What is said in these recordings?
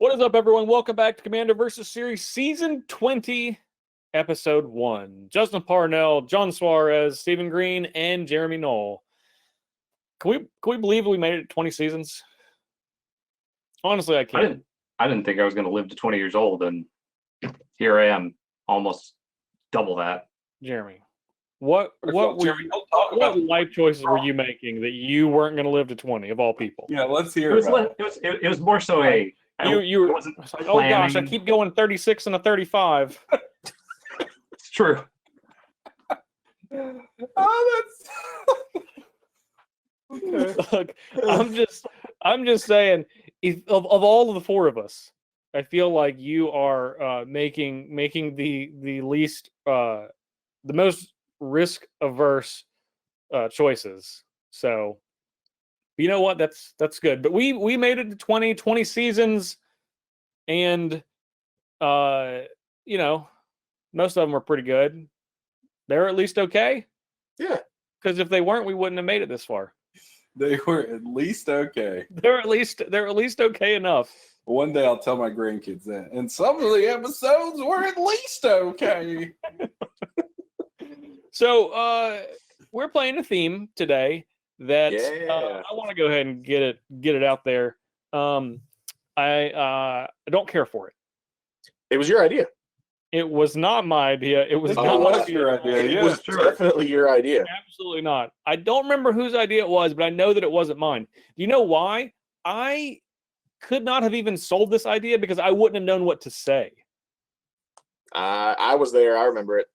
What is up, everyone? Welcome back to Commander vs. Series Season 20, Episode 1. Justin Parnell, John Suarez, Stephen Green, and Jeremy Knoll. Can we believe we made it 20 seasons? Honestly, I can't. I didn't think I was going to live to 20 years old, and here I am, almost double that. Jeremy, what life choices were you making that you weren't going to live to 20 of all people? Yeah, let's hear It was more so a... You were like, oh gosh, I keep going 36 and a 35. It's true. Oh, that's look. I'm just saying, of all of the four of us, I feel like you are making the least the most risk averse choices. So you know what? That's good. But we made it to 20 seasons, and you know, most of them are pretty good. They're at least okay. Yeah. Because if they weren't, we wouldn't have made it this far. They were at least okay. They're at least okay enough. One day I'll tell my grandkids that. And some of the episodes were at least okay. So we're playing a theme today that I want to go ahead and get it out there. I don't care for it. It was your idea. It was not my idea. It was not your idea. It was definitely your idea. Absolutely not. I don't remember whose idea it was, but I know that it wasn't mine. Do you know why? I could not have even sold this idea because I wouldn't have known what to say. I was there. I remember it.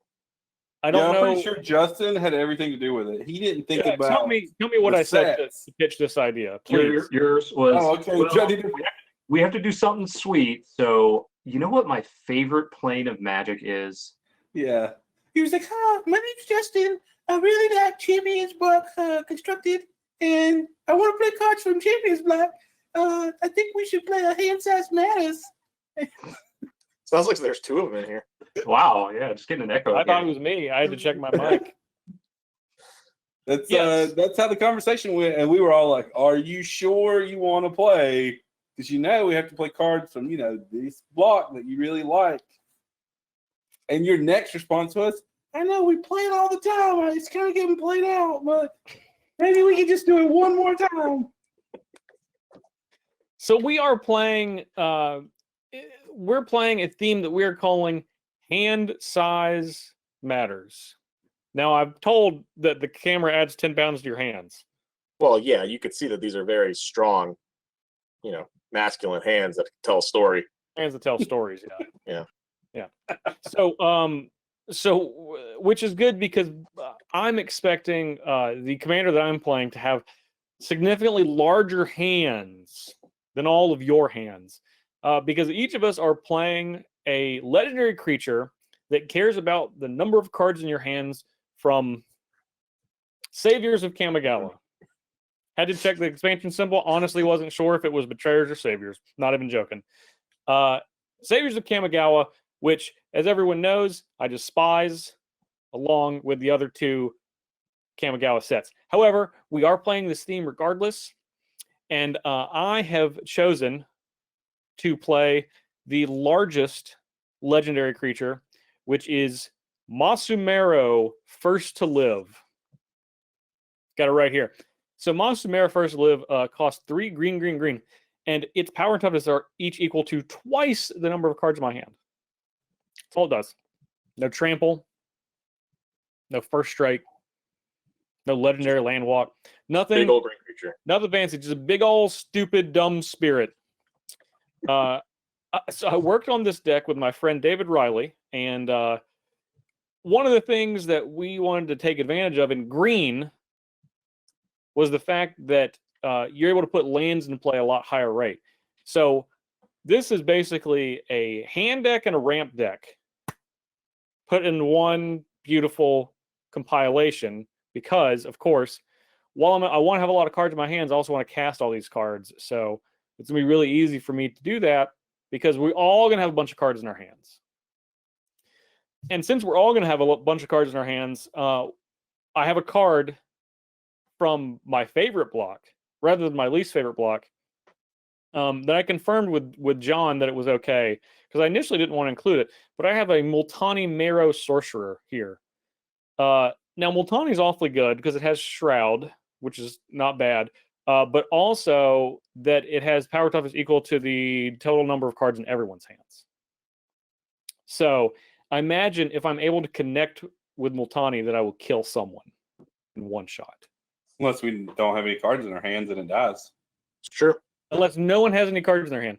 I don't know. I'm pretty sure Justin had everything to do with it. He didn't think about. Tell me what I said to pitch this idea, please. Yours was. Oh, okay. Well, we have to do something sweet. So you know what my favorite plane of Magic is? Yeah. He was like, "Hi, my name's Justin. I really like Champions Block Constructed, and I want to play cards from Champions Block. I think we should play a Hand Size Matters." Sounds like there's two of them in here. Wow, yeah, just getting an echo. I thought it was me. I had to check my mic. That's how the conversation went, and we were all like, "Are you sure you want to play? Because we have to play cards from this block that you really like." And your next response was, "I know we play it all the time. It's kind of getting played out, but maybe we can just do it one more time." So we are playing. We're playing a theme that we are calling Hand Size Matters. Now, I've told that the camera adds 10 pounds to your hands. Well, yeah, you could see that these are very strong, masculine hands that tell a story. Hands that tell stories, Yeah. So, which is good because I'm expecting the commander that I'm playing to have significantly larger hands than all of your hands. Because each of us are playing a legendary creature that cares about the number of cards in your hands from Saviors of Kamigawa. Had to check the expansion symbol. Honestly, wasn't sure if it was Betrayers or Saviors. Not even joking. Saviors of Kamigawa, which, as everyone knows, I despise, along with the other two Kamigawa sets. However, we are playing this theme regardless, and I have chosen to play the largest legendary creature, which is Masumaro, First to Live. Got it right here. So Masumaro, First to Live costs 3 green, and its power and toughness are each equal to twice the number of cards in my hand. That's all it does. No trample, no first strike, no legendary land walk, nothing. Big old green creature. Nothing fancy, just a big old stupid dumb spirit. So I worked on this deck with my friend David Riley, and one of the things that we wanted to take advantage of in green was the fact that you're able to put lands into play a lot higher rate. So this is basically a hand deck and a ramp deck put in one beautiful compilation because, of course, while I want to have a lot of cards in my hands, I also want to cast all these cards. So it's going to be really easy for me to do that because we're all going to have a bunch of cards in our hands. And since we're all going to have a bunch of cards in our hands, I have a card from my favorite block rather than my least favorite block that I confirmed with John that it was okay because I initially didn't want to include it, but I have a Multani Mero Sorcerer here. Now Multani's awfully good because it has Shroud, which is not bad, but also that it has power toughness equal to the total number of cards in everyone's hands. So I imagine if I'm able to connect with Multani, that I will kill someone in one shot. Unless we don't have any cards in our hands and it dies. It's true. Unless no one has any cards in their hand.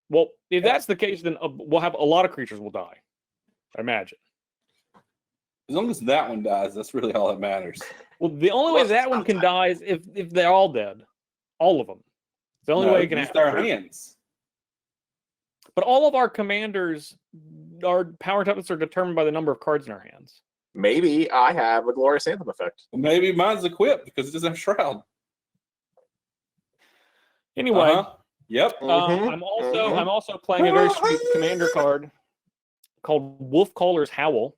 Well, if that's the case, then we'll have a lot of creatures will die. I imagine. As long as that one dies, that's really all that matters. Well, the only way that one can die is if they're all dead. All of them. It's the only way it can happen. Our hands. But all of our commanders, our power toughness are determined by the number of cards in our hands. Maybe I have a Glorious Anthem effect. Maybe mine's equipped because it doesn't have Shroud. Anyway, yep. I'm also playing a very sweet commander card called Wolf Caller's Howl.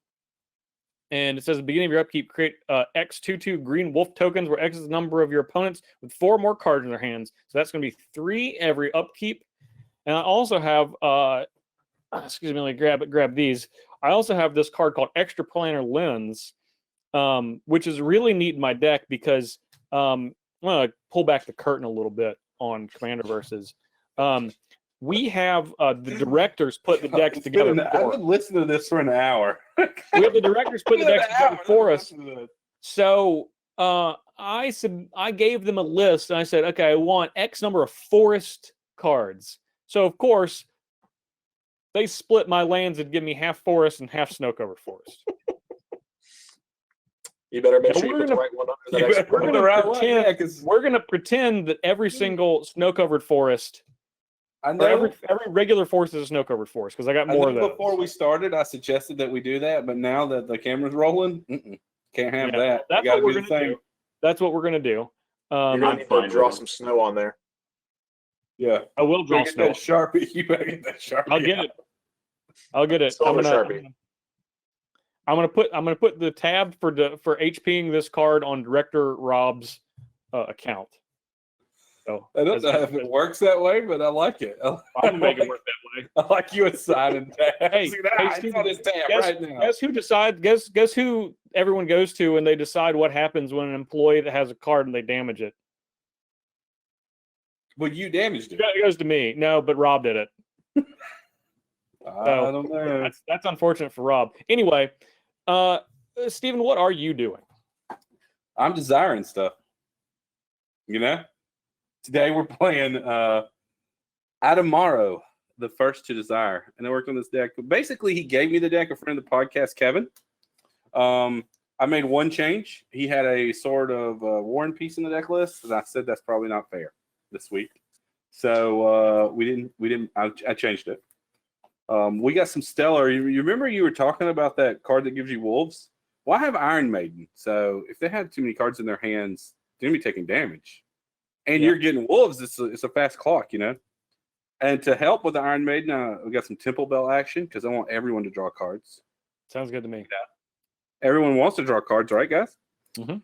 And it says at the beginning of your upkeep, create X22 green wolf tokens where X is the number of your opponents with 4 more cards in their hands. So that's going to be 3 every upkeep. And I also have, excuse me, let me grab these. I also have this card called Extra Planar Lens, which is really neat in my deck because I'm going to pull back the curtain a little bit on Commander Versus. We have the directors put the decks together. I've been listening to this for an hour. We have the directors put the decks together for us. So I gave them a list, and I said, okay, I want X number of forest cards. So, of course, they split my lands and give me half forest and half snow-covered forest. You better make sure you put the right one under that. We're going to pretend that every single snow-covered forest, I know every regular forest is a snow-covered forest because I got more of those. Before we started, I suggested that we do that, but now that the camera's rolling, can't have that. That's what we're going to do. That's what we're going to do. You're going to need to draw some snow on there. Yeah, I will draw snow. That Sharpie. You better get that Sharpie. I'll get it. I'm gonna put the tab for HPing this card on Director Rob's account. So I don't know if it works that way, but I like it. I'm gonna make it work that way. I like you assigning tabs. Hey, Steven, guess who decides? Guess who everyone goes to when they decide what happens when an employee that has a card and they damage it? Well, you damaged it. It goes to me. No, but Rob did it. I don't know. That's unfortunate for Rob. Anyway, Steven, what are you doing? I'm desiring stuff. You know? Today we're playing Adamaro, the first to desire. And I worked on this deck. But basically, he gave me the deck, a friend of the podcast, Kevin. I made one change. He had a sort of War and Peace in the deck list, and I said that's probably not fair this week. So we didn't I changed it. We got some stellar. You remember you were talking about that card that gives you wolves? Well, I have Iron Maiden. So if they have too many cards in their hands, they're gonna be taking damage. And you're getting wolves. It's a fast clock, you know. And to help with the Iron Maiden, we got some Temple Bell action because I want everyone to draw cards. Sounds good to me. Yeah. Everyone wants to draw cards, right, guys? Mm-hmm.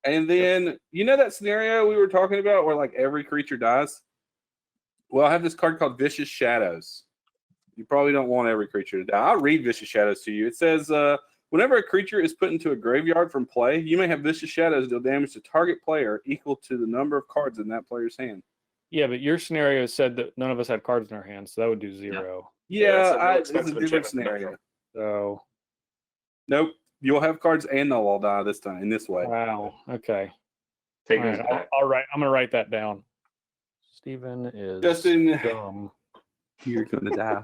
And then you know that scenario we were talking about where like every creature dies? Well, I have this card called Vicious Shadows. You probably don't want every creature to die. I'll read Vicious Shadows to you. It says, whenever a creature is put into a graveyard from play, you may have Vicious Shadows deal damage to target player equal to the number of cards in that player's hand. Yeah, but your scenario said that none of us had cards in our hands, so that would do 0. Yeah, it's a different scenario. So, nope. You'll have cards and they'll all die this time in this way. Wow. Okay. Take all right. All right. I'm gonna write that down. Steven is Justin, dumb. You're gonna die.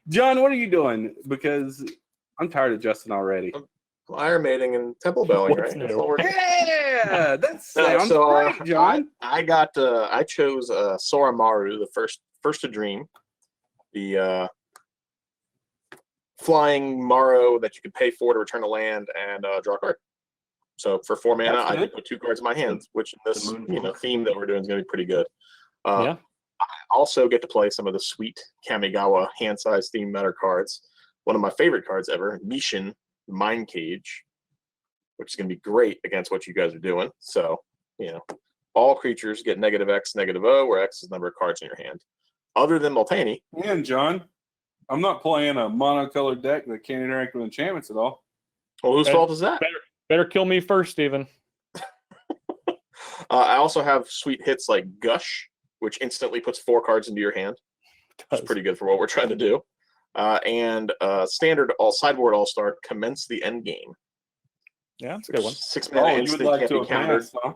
John, what are you doing? Because I'm tired of Justin already. Iron Maiden and Temple Belling, right? Yeah, that's great, John. I chose Soramaro, the first to dream, the flying Maro that you can pay for to return a land and draw a card. So for 4 mana, I can put 2 cards in my hands, which in this theme that we're doing is going to be pretty good. I also get to play some of the sweet Kamigawa hand-sized theme meta cards. One of my favorite cards ever, Mishin Mind Cage, which is going to be great against what you guys are doing. So, all creatures get -X, -O, where X is the number of cards in your hand. Other than Multani. And John, I'm not playing a monocolored deck that can't interact with enchantments at all. Well, whose fault is that? Better kill me first, Steven. I also have sweet hits like Gush, which instantly puts 4 cards into your hand. It's pretty good for what we're trying to do. And standard sideboard all-star, Commence the End Game. Yeah, that's a good one. 6 mana instant can't be countered. Huh?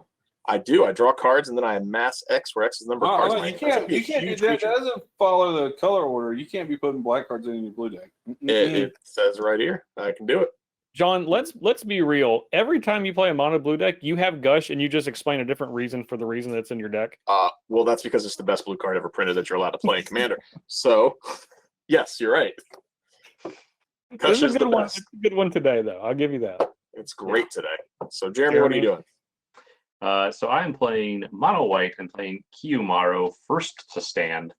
I do. I draw cards and then I amass X, where X is the number of cards. You can't do that. That doesn't follow the color order. You can't be putting black cards in your blue deck. It says right here. I can do it. John, let's be real. Every time you play a mono blue deck, you have Gush, and you just explain a different reason for the reason that's in your deck. Well, that's because it's the best blue card ever printed that you're allowed to play in Commander. So, yes, you're right. This is a good one. It's a good one today, though. I'll give you that. It's great today. So, Jeremy, what are you doing? So I am playing mono white and playing Kiyomaro, first to stand.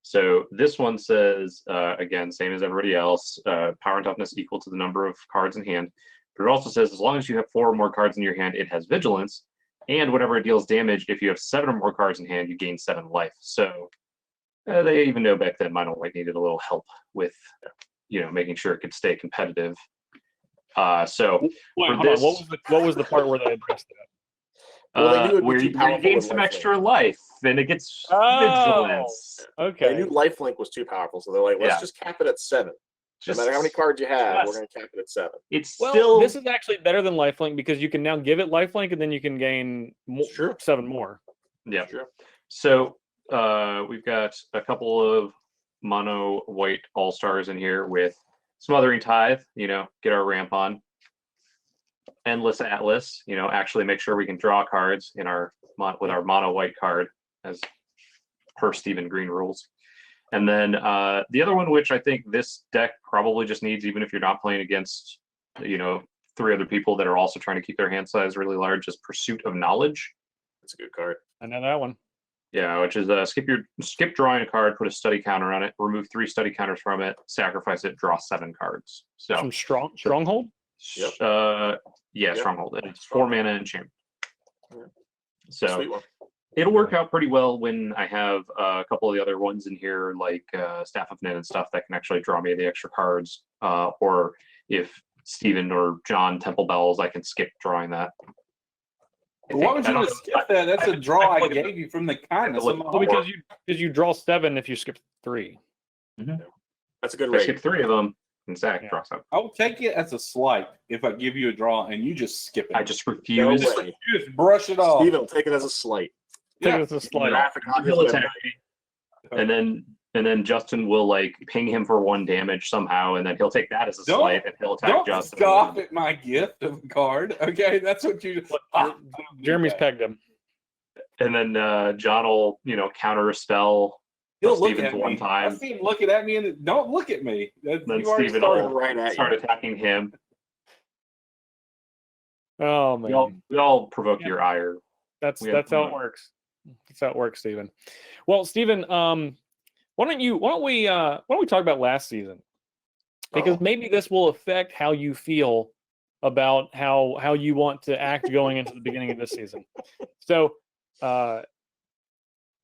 So this one says, again, same as everybody else, power and toughness equal to the number of cards in hand. But it also says, as long as you have 4 or more cards in your hand, it has vigilance. And whenever it deals damage, if you have 7 or more cards in hand, you gain 7 life. So they even know back then mono white needed a little help with, making sure it could stay competitive. Wait, what was the part where they addressed that? Where you gain some extra life, and it gets vigilance. Okay. They knew lifelink was too powerful, so they're like, let's just cap it at 7. No matter how many cards you have, we're going to cap it at 7. This is actually better than lifelink because you can now give it lifelink, and then you can gain 7 more. Yeah. Sure. So we've got a couple of mono white all-stars in here with Smothering Tithe, get our ramp on. Endless Atlas, actually make sure we can draw cards in with our mono white card as per Stephen Green rules. And then the other one, which I think this deck probably just needs, even if you're not playing against, 3 other people that are also trying to keep their hand size really large, is Pursuit of Knowledge. That's a good card. I know that one. Yeah, which is skip drawing a card, put a study counter on it, remove 3 study counters from it, sacrifice it, draw 7 cards. So from Stronghold? Yep. Stronghold. It's 4 mana enchantment. So it'll work out pretty well when I have a couple of the other ones in here, like Staff of Nin and stuff that can actually draw me the extra cards. Or if Steven or John Temple Bells, I can skip drawing that. Why would you skip that? That's a draw I gave you from the kindness of my heart. Because you draw 7 if you skip 3. Mm-hmm. That's a good rate. I skip 3 of them. And Zach draws 7. I'll take it as a slight if I give you a draw and you just skip it. I just refuse. You just brush it off. Steven will take it as a slight. Take it as a slight. He'll attack me. And then Justin will ping him for 1 damage somehow, and then he'll take that as a slight, and he'll attack Justin. Don't scoff at my gift of a card. Okay, that's what you. Jeremy's pegged him. And then John will, counter a spell. He'll look at one me. time. I see him looking at me, and don't look at me. Then Steven will start attacking him. Oh man, we all provoke your ire. That's how it works. That's how it works, Steven. Well, Steven, why don't we talk about last season? Because maybe this will affect how you feel about how you want to act going into the beginning of this season. So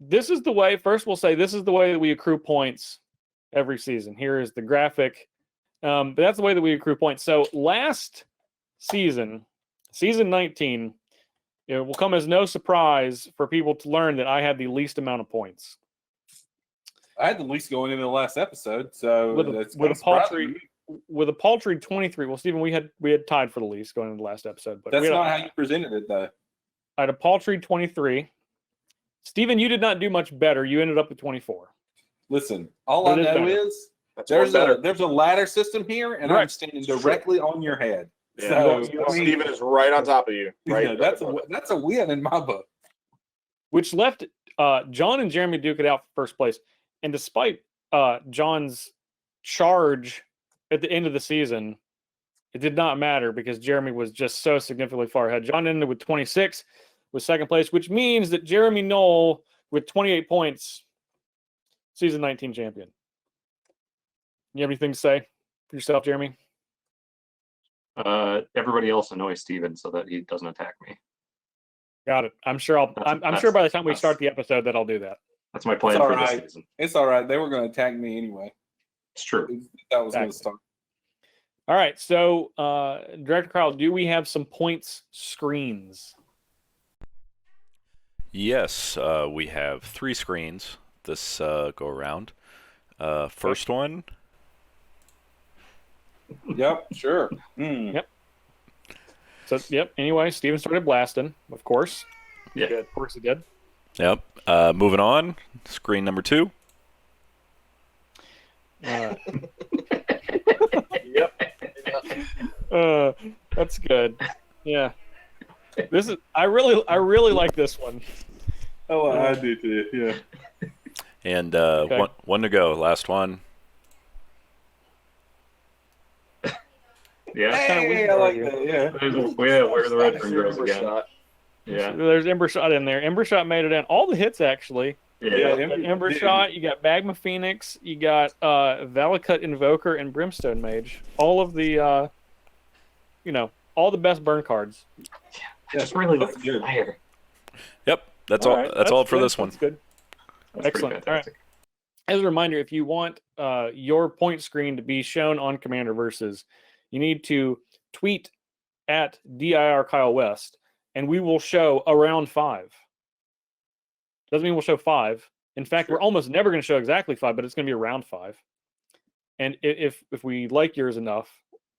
this is the way, first we'll say this is the way that we accrue points every season. Here is the graphic. But that's the way that we accrue points. So last season, season 19, it will come as no surprise for people to learn that I had the least amount of points. I had the least going into the last episode, so with a paltry 23. Well, Stephen, we had tied for the least going into the last episode, but that's not how you presented it, though. I had a paltry 23. Stephen, you did not do much better. You ended up at 24. Listen, all I know is there's a ladder system here, and I'm standing directly on your head. Yeah. So Stephen is right on top of you. Right. That's a win in my book. Which left John and Jeremy duke it out for first place. And despite John's charge at the end of the season, it did not matter because Jeremy was just so significantly far ahead. John ended with 26, with second place, which means that Jeremy Knoll, with 28 points, season 19 champion. You have anything to say for yourself, Jeremy? Everybody else annoys Steven so that he doesn't attack me. Got it. I'm sure I'm sure by the time we start the episode that I'll do that. That's my plan It's all for right. this season. It's all right. They were going to attack me anyway. It's true. That was going Exactly. to start. All right. So, Director Kyle, do we have some points screens? Yes, we have 3 screens this go around. First one. Yep, sure. Yep. So, yep. Anyway, Steven started blasting, of course. Yeah. Of course he did. Yep. Moving on. Screen number 2. That's good. Yeah. This is. I really like this one. Oh, I do too. Yeah. And Okay. one to go. Last one. Yeah. kinda Hey, weird I like for that. Yeah. Where are the Redfern girls again? Shot. Yeah. There's Ember Shot in there. Ember Shot made it in. All the hits actually. Yeah. You got Ember Shot, you got Magma Phoenix, you got Valakut Invoker and Brimstone Mage. All of the all the best burn cards. Just really That's like good. fire. Yep. That's all. right, That's all for good. this one. That's good. That's Excellent. pretty All right. fantastic. As a reminder, if you want your point screen to be shown on Commander Versus, you need to tweet at DIR Kyle West, and we will show around 5. Doesn't mean we'll show 5. In fact, we're almost never going to show exactly 5, but it's going to be around 5. And if we like yours enough,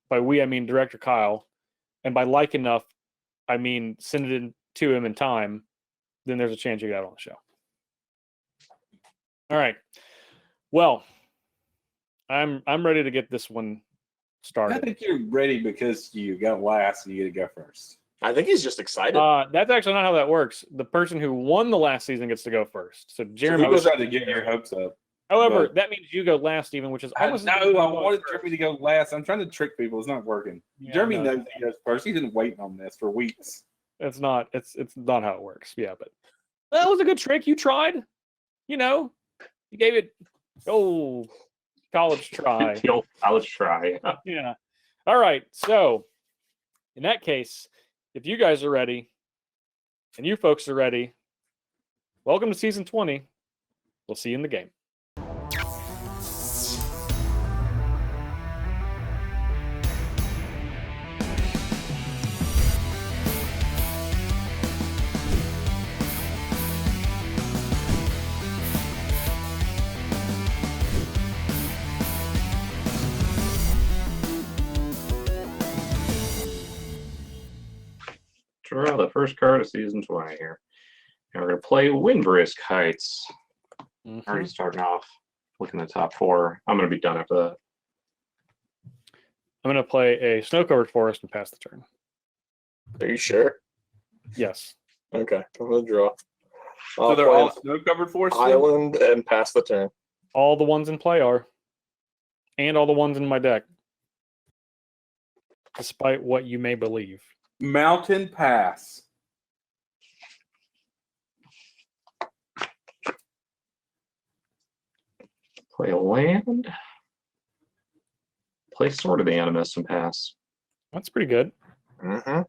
by we I mean Director Kyle, and by like enough, I mean send it in to him in time, then there's a chance you got it on the show. All right. Well, I'm ready to get this one I started. think you're ready because you got last and you get to go first. I think he's just excited. That's actually not how that works. The person who won the last season gets to go first. So Jeremy I was goes. trying to get your hopes up. However, but- that means you go last, Stephen, which is I almost. know. as I good as going wanted first. Jeremy to go last. I'm trying to trick people. It's not working. Yeah, Jeremy no, knows he goes first. He's been waiting on this for weeks. it's not. It's not how it works. Yeah, but that was a good trick. You tried. You gave it. Oh, college try. The old college try. Yeah. All right. So, in that case, if you guys are ready and you folks are ready, welcome to season 20. We'll see you in the game. Draw the first card of season 20 here. And we're going to play Windbrisk Heights. Already starting off looking at the top 4. I'm going to be done after that. I'm going to play a snow-covered forest and pass the turn. Are you sure? Yes. Okay, I'm gonna draw. So they're all snow-covered forests? then? island and pass the turn. All the ones in play are. And all the ones in my deck. Despite what you may believe. Mountain Pass. Play a land. Play Sword of the Animus and pass. That's pretty good. Mm-hmm.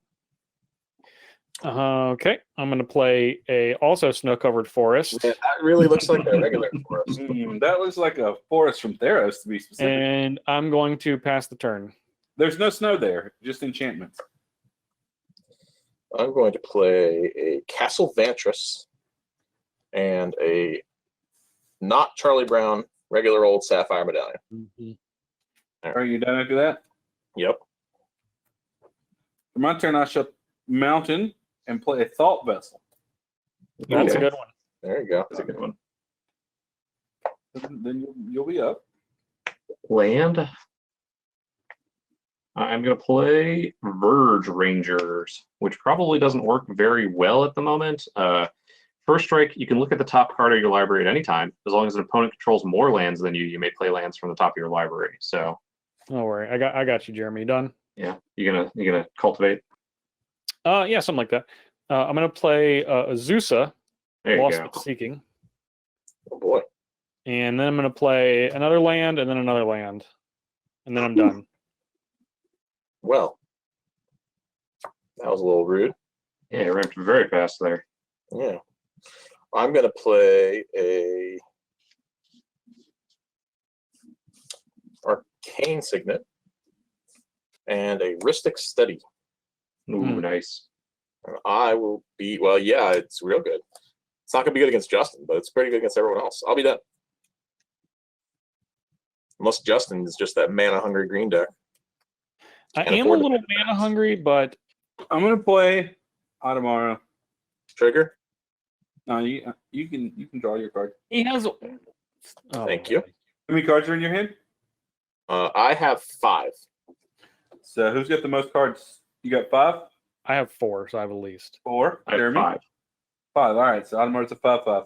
Okay. I'm going to play a also snow-covered forest. Yeah, that really looks like a regular forest. That looks like a forest from Theros, to be specific. And I'm going to pass the turn. There's no snow there, just enchantments. I'm going to play a Castle Vantress and a not Charlie Brown, regular old Sapphire Medallion. Are you done after that? Yep. For my turn, I shall Mountain and play a Thought Vessel. That's Okay. a good one. There you go. That's a good one. Then you'll be up. Land. I'm going to play Verge Rangers, which probably doesn't work very well at the moment. First strike, you can look at the top card of your library at any time. As long as an opponent controls more lands than you, you may play lands from the top of your library. So, Don't worry. I got you, Jeremy. You done? yeah, you're gonna cultivate. Yeah, something like that. I'm going to play Azusa, There you Lost go. but Seeking. Oh boy. And then I'm going to play another land and then another land. And then I'm done. Well, that was a little rude. Yeah, it ramped very fast there. Yeah. I'm going to play a Arcane Signet and a Rhystic Study. Ooh, nice. I will be, well, yeah, it's real good. It's not going to be good against Justin, but it's pretty good against everyone else. I'll be done. Unless Justin is just that mana-hungry green deck. I Can't am a afford to little pay mana hungry, but I'm gonna play Adamaro. Trigger? No, you can draw your card. he has. Oh, Thank you. How many cards are in your hand? I have 5. So who's got the most cards? You got 5? I have 4, so I have at least. 4? I have Jeremy? 5. 5. All right. So Adamaro's a 5/5.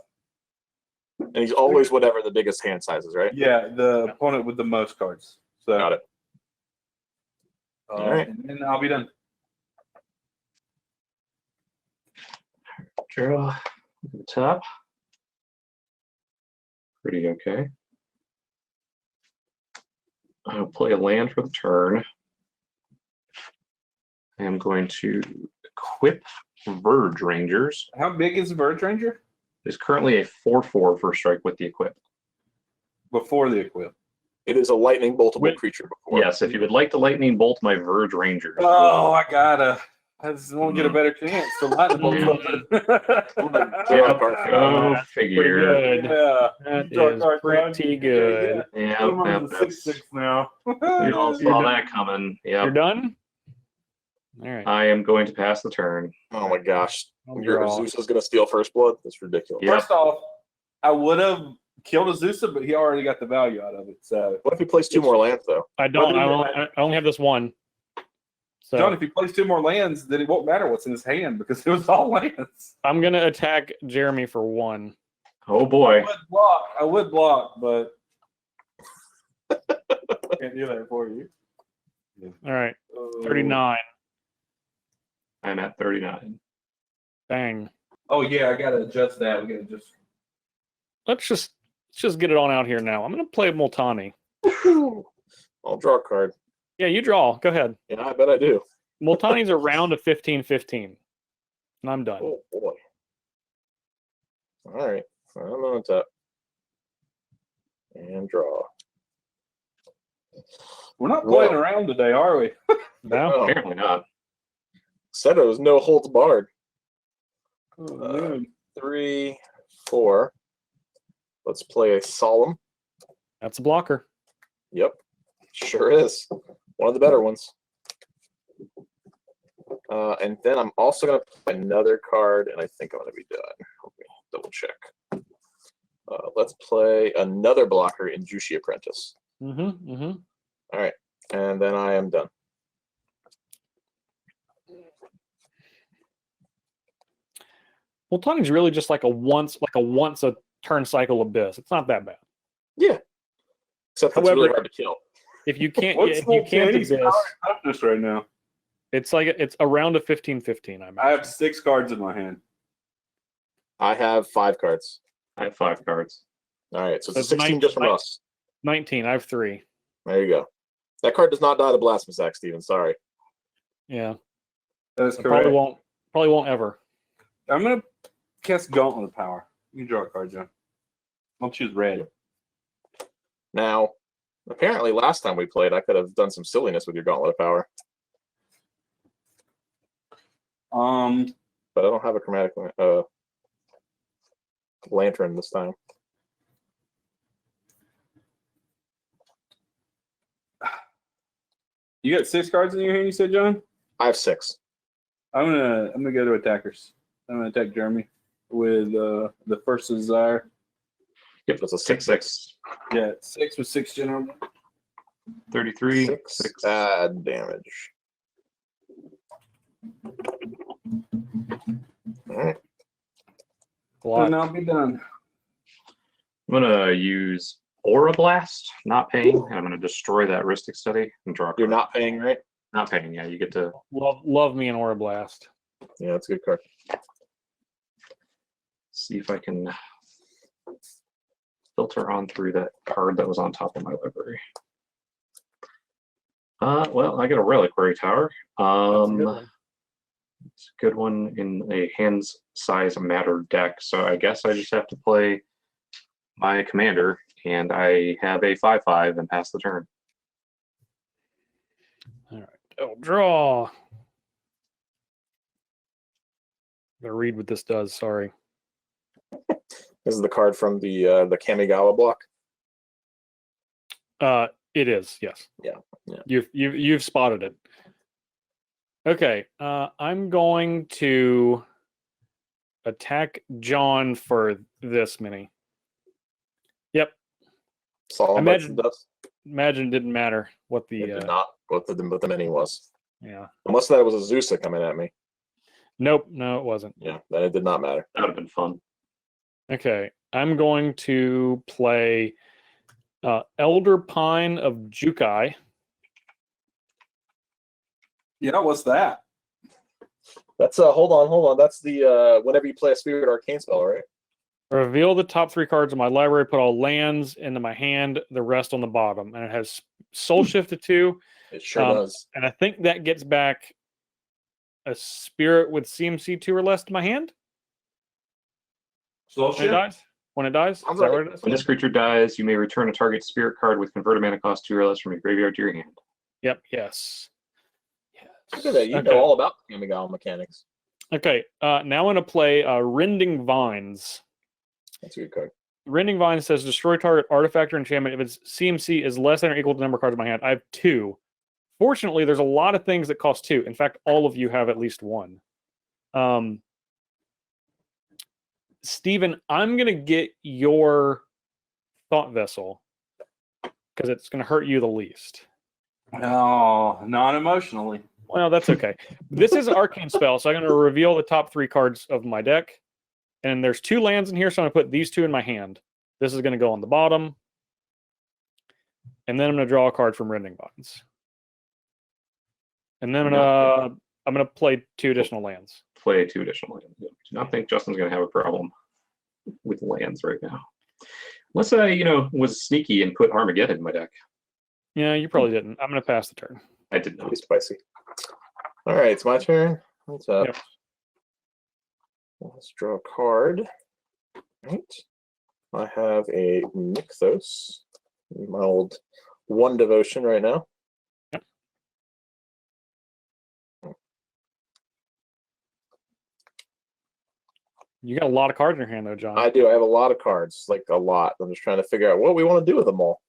And he's always whatever the biggest hand size is, right? Yeah, the opponent with the most cards. So Got it. All right. And then I'll be done. Draw at the top. Pretty okay. I'll play a land for the turn. I am going to equip Verge Rangers. How big is the Verge Ranger? It's currently a 4/4 first strike with the equip. Before the equip. It is a lightning boltable Wait. creature before. Yes, if you would like to lightning bolt my Verge Rangers. Oh, I gotta. I just won't get a better chance to lightning bolt something. Yeah, go Pretty figure. good. Yeah. That Draw is card, pretty good. Yeah, I'm that's, 6/6 now. we all saw that coming. You're Yeah, done? All right. I am going to pass the turn. Oh my gosh. I'll Your draw. Zeus is going to steal first blood? That's ridiculous. Yeah. First off, I would have killed Azusa, but he already got the value out of it. So, What if he plays 2 more lands, though? I don't. What did I only have this one. So John, if he plays 2 more lands, then it won't matter what's in his hand because it was all lands. I'm gonna attack Jeremy for 1. Oh boy. I would block, but can't do that for you. All right. 39. I'm at 39. Bang. Oh yeah, I gotta adjust that. We gotta just. Let's just get it on out here now. I'm gonna play Multani. I'll draw a card. Yeah, you draw. Go ahead. Yeah, I bet I do. Multani's a round of 15-15. And I'm done. Oh, boy. All right. I'm on top. And draw. We're not playing Whoa. around today, are we? No? Oh, Apparently not. said it was no holds barred. Man. 3, 4. Let's play a Solemn. That's a blocker. Yep. Sure is. One of the better ones. And then I'm also going to play another card, and I think I'm going to be done. Let me double check. Let's play another blocker in Jushi Apprentice. Mm-hmm. All right. And then I am done. Multani's really just like a once a turn cycle abyss. It's not that bad. Yeah. Except it's However, really hard to kill. If you can't, What's if you can't Multani's abyss, toughness right now? it's like it's a round of 15-15. I I have imagine. 6 cards in my hand. I have 5 cards. I have 5 cards. All right. So it's a That's 16 just from nine- us. 19. I have 3. There you go. That card does not die to Blasphemous Axe, Steven. Sorry. Yeah, That's I correct. probably won't ever. I'm gonna cast Gauntlet of Power. You can draw a card, John. I'll choose red. Now, apparently last time we played, I could have done some silliness with your Gauntlet of Power. But I don't have a chromatic lantern this time. You got 6 cards in your hand, you said, John? I have 6. I'm gonna go to attackers. I'm gonna attack Jeremy with the first desire. Yep, That's a 6/6. Yeah, 6 with 6 general. 33. 6 add damage. All right. Block. And I'll be done. I'm gonna use Aura Blast, not paying, and I'm gonna destroy that Rhystic Study and draw a card. You're not paying, right? Not paying, yeah. You get to Love me an Aura Blast. Yeah, that's a good card. see if I can filter on through that card that was on top of my library. Well, I got a Reliquary Tower. That's a good one. It's a good one in a hands size matter deck. So I guess I just have to play my commander, and I have a 5/5 and pass the turn. All right. Oh, draw. Gotta read what this does. Sorry. This is the card from the Kamigawa block. It is. Yes. Yeah. You've spotted it. Okay. I'm going to attack John for this many. Yep. Saw Imagine- does. Imagine it didn't matter what the. It did not what the mini was. Yeah. Unless that was a Zusa coming at me. Nope. No, it wasn't. Yeah, then it did not matter. That would have been fun. Okay. I'm going to play Elder Pine of Jukai. Yeah, what's that? That's hold on. That's the whenever you play a Spirit Arcane spell, right? Reveal the top 3 cards of my library, put all lands into my hand, the rest on the bottom. And it has Soul Shift to 2. It sure does. And I think that gets back a spirit with CMC 2 or less to my hand Soul when it dies. When it dies? Sounds Is that right. what it is? When this creature dies, you may return a target spirit card with converted mana cost 2 or less from your graveyard to your hand. Yep. Yes. Look at that. You Okay. know all about Kamigawa mechanics. Okay. Now I'm going to play Rending Vines. That's a good card. Rending Vines says destroy target artifact or enchantment if its CMC is less than or equal to the number of cards in my hand. I have 2. Fortunately, there's a lot of things that cost 2. In fact, all of you have at least 1. Steven, I'm going to get your Thought Vessel because it's going to hurt you the least. No, not emotionally. Well, that's okay. This is an arcane spell, so I'm going to reveal the top 3 cards of my deck. And there's 2 lands in here, so I'm going to put these 2 in my hand. This is going to go on the bottom. And then I'm going to draw a card from Rending Vines. And then I'm going to play 2 additional lands. Play 2 additional lands. I do not think Justin's going to have a problem with lands right now. Unless I, was sneaky and put Armageddon in my deck. Yeah, you probably didn't. I'm going to pass the turn. I did not. Pretty spicy. All right, it's my turn. What's up? Yep. Let's draw a card. Right. I have a Nykthos, my old 1 devotion right now. Yep. You got a lot of cards in your hand, though, John. I do. I have a lot of cards, like a lot. I'm just trying to figure out what we want to do with them all.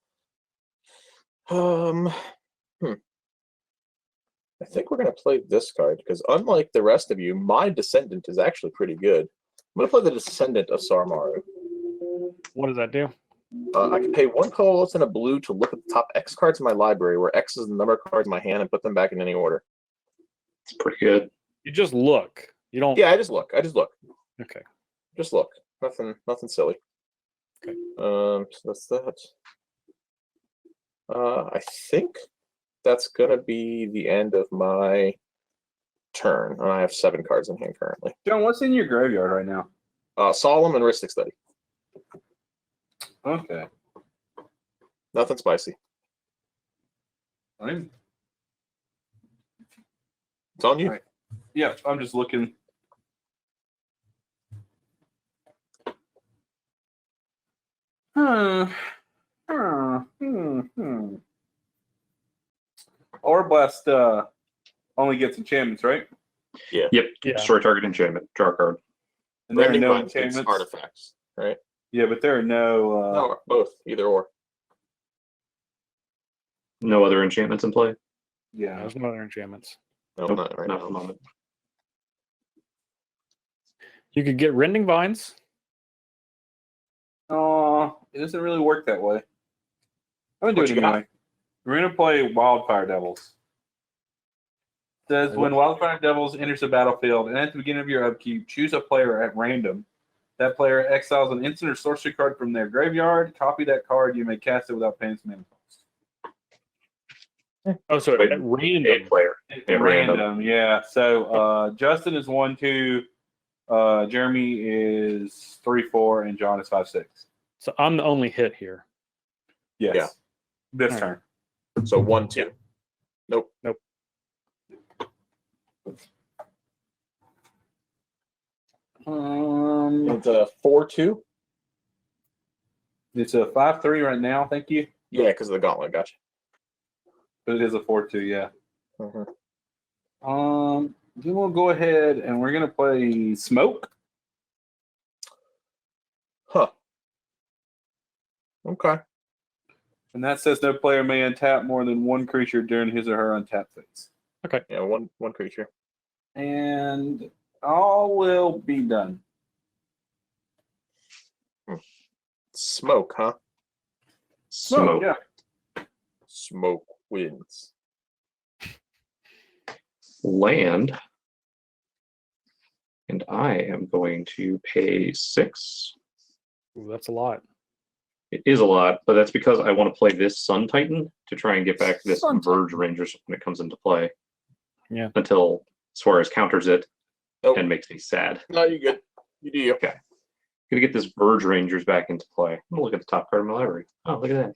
I think we're going to play this card because unlike the rest of you, my Descendant is actually pretty good. I'm going to play the Descendant of Soramaro. What does that do? I can pay 1 colorless and a blue to look at the top X cards in my library, where X is the number of cards in my hand, and put them back in any order. It's pretty good. You just look. You don't. Yeah, I just look. Okay. Just look. Nothing silly. Okay. So that's that. I think that's gonna be the end of my turn. I have 7 cards in hand currently. John, what's in your graveyard right now? Solemn and Ristic Study. Okay. Nothing spicy. I'm, It's on you. Right. yeah, I'm just looking. Orblast only gets enchantments, right? Yep. Yeah. Destroy target enchantment. Draw a card. And there are Rending no Vines gets enchantments. artifacts, right? Yeah, but there are no. No, both, either or. No other enchantments in play? Yeah. There's no other enchantments. No, Nope, not right not now. at the moment. You could get Rending Vines. Oh, it doesn't really work that way. I'm gonna do What it you got? anyway. We're gonna play Wildfire Devils. It says when Wildfire Devils enters the battlefield and at the beginning of your upkeep, choose a player at random. That player exiles an instant or sorcery card from their graveyard. Copy that card. You may cast it without paying its mana cost. Oh, so Wait, at random. A player. At random. random, yeah. So Justin is 1-2, Jeremy is 3-4, and John is 5-6. So I'm the only hit here. Yes. Yeah. This All turn. So 1-2. Nope. It's a 4/2. It's a 5/3 right now. Thank you. Yeah, because of the gauntlet. Gotcha. But it is a 4/2. Yeah. Mhm. Then we'll go ahead and we're gonna play Smoke. Huh. Okay. And that says no player may untap more than one creature during his or her untap phase. Yeah, one creature. And all will be done. Smoke, huh? Smoke, yeah. Smoke wins. Land. And I am going to pay 6. Ooh, that's a lot. It is a lot, but that's because I want to play this Sun Titan to try and get back this Sun Verge Rangers when it comes into play. Yeah. Until Suarez counters it Nope. and makes me sad. No, you good. You do you. Okay. Gonna get this Verge Rangers back into play. I'm gonna look at the top card of my library. Oh, look at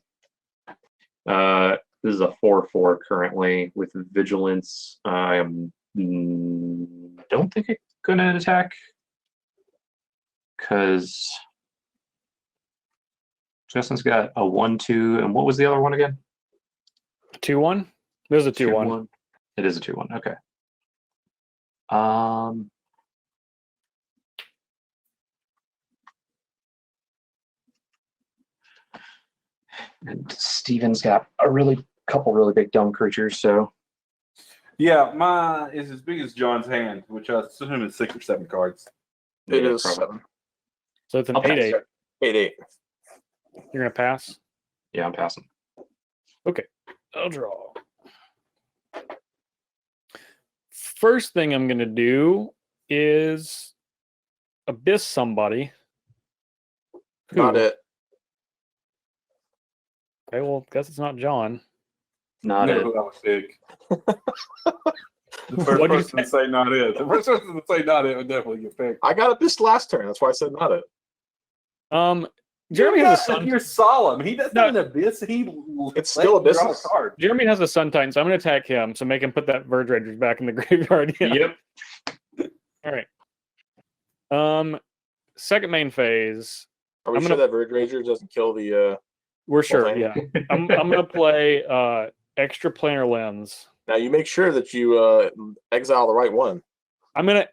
that. This is a 4/4 currently with Vigilance. I am don't think it's gonna attack because Justin's got a 1/2, and what was the other one again? 2/1. There's a 2/1. It is a 2/1. Okay. And Steven's got a couple really big dumb creatures, so Yeah, mine is as big as John's hand, which I assume is 6 or 7 cards. It yeah, is probably. 7. So it's an I'll pass 8/8. 8/8. You're gonna pass. Yeah, I'm passing. I'll draw. First thing I'm gonna do is abyss somebody. Not it. Okay, well, guess it's not John. Not No, it. that was big. The first What'd you person to say not it. The first person to say not it would definitely get picked. I got it this last turn. That's why I said not it. Jeremy has a sun. You're solemn. He doesn't No. an abyss. It's still let you draw Abyssus. a card. Jeremy has a Sun Titan, so I'm gonna attack him. So make him put that Verge Rangers back in the graveyard. Yeah. Yep. All right. Second main phase. Are we I'm sure gonna- that Verge Ranger doesn't kill the We're sure. Multani? Yeah. I'm gonna play extra planar lens. Now you make sure that you exile the right one.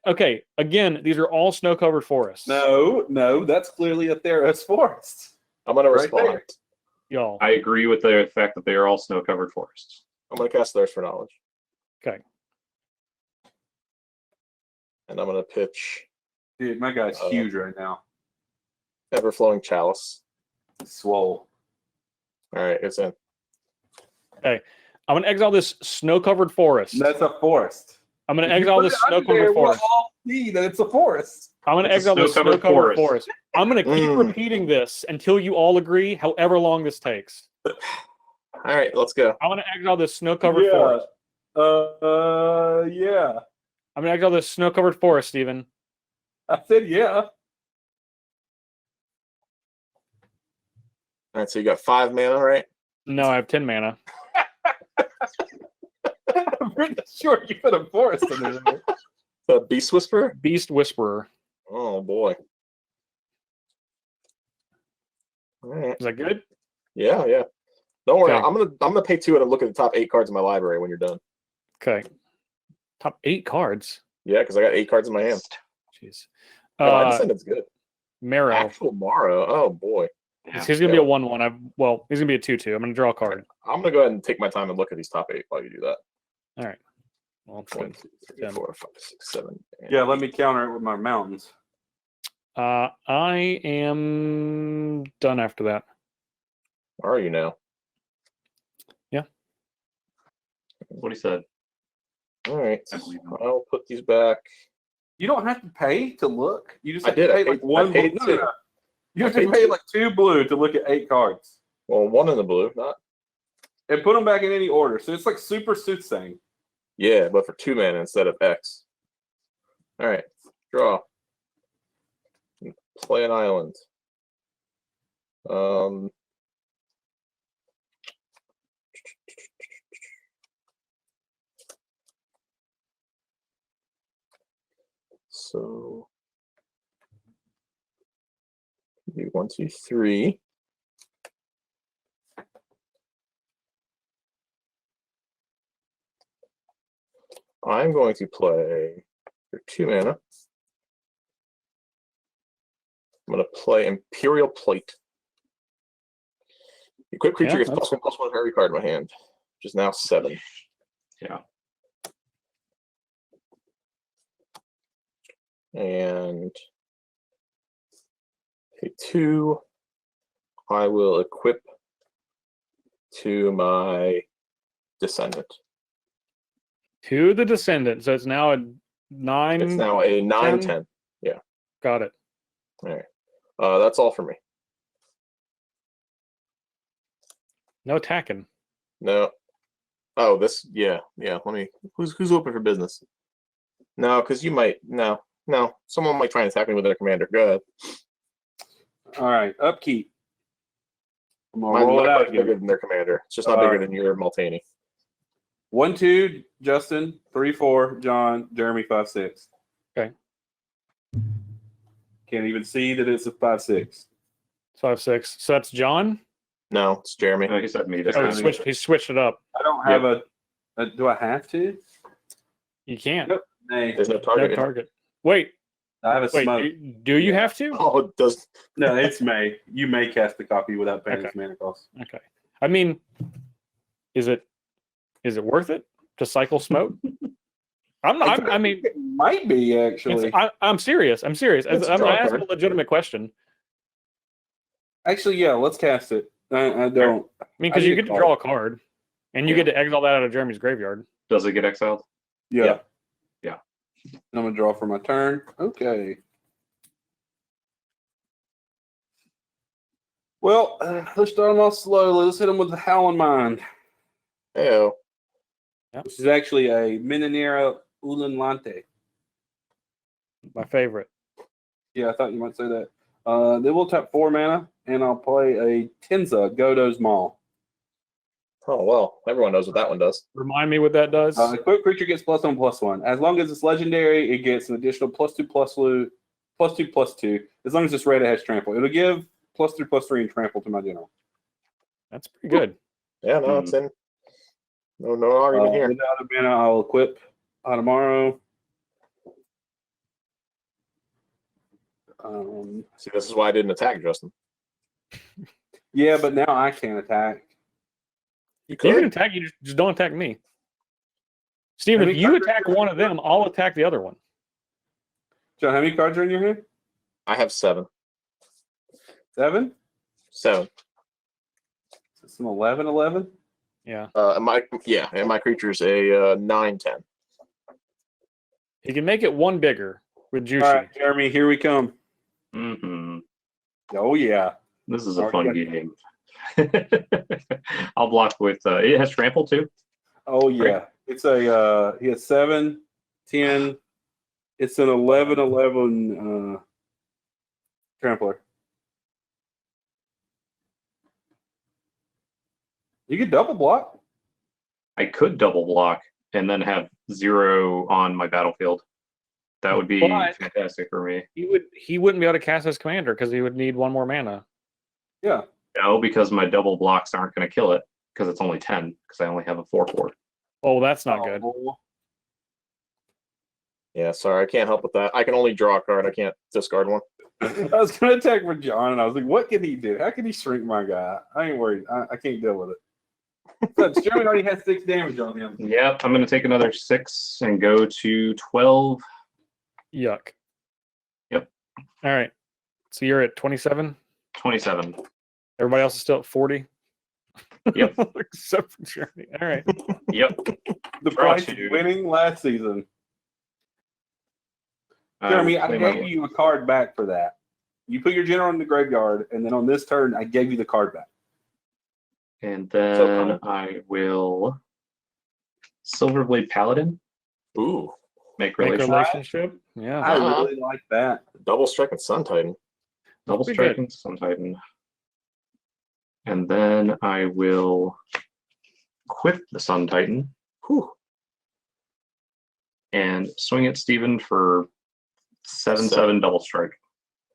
Okay. Again, these are all snow-covered forests. No, that's clearly a Theros forest. I'm gonna Right respond. there. Y'all. I agree with the fact that they are all snow-covered forests. I'm gonna cast Thirst for Knowledge. Okay. And I'm gonna pitch Dude, my guy's huge right now. Everflowing Chalice. Swole. All right, it's in. I'm gonna exile this snow-covered forest. That's a forest. I'm gonna If you exile put this it under there, snow-covered we'll forest. all see that it's a forest. I'm gonna It's a exile this snow-covered snow-covered forest. forest. I'm gonna keep repeating this until you all agree, however long this takes. All right, let's go. I'm gonna exile this snow-covered forest. Yeah. I'm gonna exile this snow-covered forest, Steven. I said yeah. All right, so you got 5 mana, right? No, I have 10 mana. I'm pretty sure you put a forest in there. Beast Whisperer? Beast Whisperer. Oh boy. All right. Is that good? Yeah. Don't worry. Okay. I'm gonna pay 2 and look at the top 8 cards in my library when you're done. Okay. Top 8 cards. Yeah, because I got 8 cards in my hand. Jeez. My Descendant's good. Mero. Actual Maro. Oh boy. He's gonna be a 1/1. He's gonna be a 2/2. I'm gonna draw a card. I'm gonna go ahead and take my time and look at these top 8 while you do that. All right. Well, it's 1, good. 2, 3, Yeah. 4, 5, 6, 7. Yeah, let me counter it with my mountains. I am done after that. Are you now? What he said. All right. I believe him. I'll put these back. You don't have to pay to look. You just I have did. to I pay paid- like one I paid blue. two. You have I to paid pay two. like 2 blue to look at 8 cards. Well, 1 in the blue, not. And put them back in any order. So it's like super soothsaying. Yeah, but for 2 mana instead of X. All right. Draw. Play an island. So do 1, 2, 3. I'm going to play for 2 mana. I'm going to play Imperial Plate. Equipped creature gets +1/+1 for every card in my hand, which is now 7. Yeah. And pay 2. I will equip to my Descendant. To the Descendant. So it's now a 9. It's now a 9/10. 10? Yeah. Got it. All right. That's all for me. No attacking. No. Oh, this. Yeah. Let me. Who's open for business? No, because you might. No. Someone might try and attack me with their commander. Go ahead. All right, upkeep. I'm gonna My roll it out card's bigger again. than their commander. It's just not bigger than your Multani. 1, 2, Justin. 3, 4, John. Jeremy, 5, 6. Okay. Can't even see that it's a 5, 6. 5, 6. So that's John. No, it's Jeremy. No, he said me. Oh, he switched it up. I don't have a. Do I have to? You can't. Nope. Nay. There's no No target. target. Wait. I have a smoke. Do you have to? Oh, it does. No, it's May. You may cast the copy without paying its mana cost. Okay. I mean, is it worth it to cycle smoke? I mean, It might be actually. I'm serious. I'm serious. Let's I'm draw a asking a card. legitimate question. Actually, yeah. Let's cast it. I don't. I mean, because I you need get a to card. draw a card, and you get to exile that out of Jeremy's graveyard. Does it get exiled? Yeah. Yeah. I'm gonna draw for my turn. Okay. Well, let's start them off slowly. Let's hit them with the Howl in mind, Ew. which is actually a Minonera Ulanlante. My favorite. Yeah, I thought you might say that. Then we'll tap 4 mana, and I'll play a Tenza Godo's Maul. Oh well, everyone knows what that one does. Remind me what that does. Equipped creature gets +1/+1. As long as it's legendary, it gets an additional +2/+2, +2/+2. As long as it's red, it has trample. It'll give +3/+3 and trample to my general. That's pretty good. Yeah, no, it's in. No argument here. Without a mana, I'll equip Adamaro. See, this is why I didn't attack Justin. Yeah, but now I can't attack. You You could. can attack. You just don't attack me. Steven, How if many you cards are attack in your one of them, I'll attack the other one. John, how many cards are in your hand? I have 7. 7? 7. It's an 11/11. Yeah. And my creature's a 9/10. You can make it one bigger with Juicy. All right, Jeremy, here we come. Mm-hmm. Oh yeah. This is a Already fun game. I'll block with. It has trample too. Oh yeah. It's a he has 7, 10. It's an 11/11 trampler. You can double block. I could double block and then have 0 on my battlefield. That would be But- fantastic for me. He wouldn't be able to cast his commander because he would need one more mana. Yeah. No, because my double blocks aren't going to kill it because it's only 10 because I only have a 4/4. Oh, that's not good. Oh, Yeah, sorry, I can't help with that. I can only draw a card. I can't discard one. I was gonna attack for John, and I was like, "What can he do? How can he shrink my guy? I ain't worried. I can't deal with it." But Jeremy already has 6 damage on him. Yep, I'm going to take another 6 and go to 12. Yuck. Yep. All right. So you're at 27. 27. Everybody else is still at 40. Yep. Except for Jeremy. All right. Yep. The Draw price 2. of winning last season. Jeremy, I Play my- gave you a card back for that. You put your general in the graveyard, and then on this turn, I gave you the card back. And So then common. I will Silverblade Paladin. Ooh, Make Make relationship. relationship. Yeah. I Uh-huh. really like that. double strike and Sun Titan. Double Pretty strike good. and Sun Titan. And then I will equip the Sun Titan. Whew. And swing at Steven for 7/7 double strike.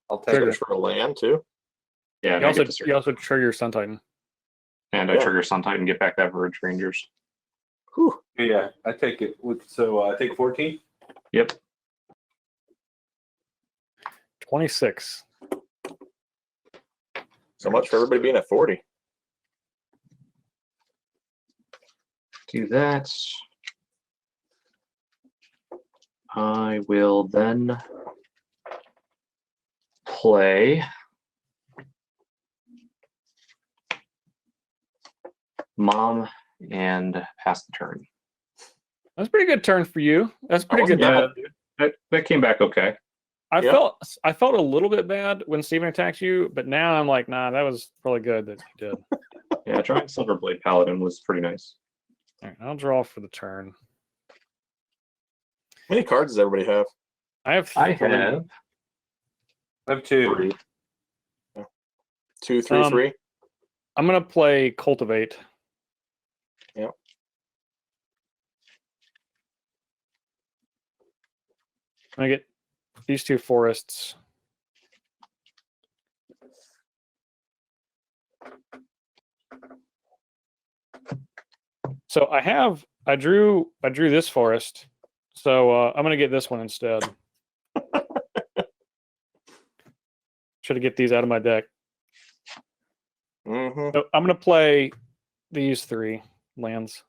I'll take Search it. for a land too. Yeah, and You I also, get to search. you also trigger Sun Titan. And I trigger Sun Titan, get back that Verge Rangers. Whew. Yeah, I take it. So I take 14. Yep. 26. So much for everybody being at 40. Do that. I will then play Mom and pass the turn. That's a pretty good turn for you. That's pretty good. Yeah, that came back okay. I felt a little bit bad when Steven attacked you, but now I'm like, nah, that was probably good that you did. Yeah, trying Silverblade Paladin was pretty nice. All right, I'll draw for the turn. How many cards does everybody have? I have I have 2. 3. 2, 3, 3. I'm gonna play Cultivate. Yep. I get these 2 forests. So I drew this forest. So I'm gonna get this one instead. Should have get these out of my deck. Mm-hmm. So I'm gonna play these 3 lands.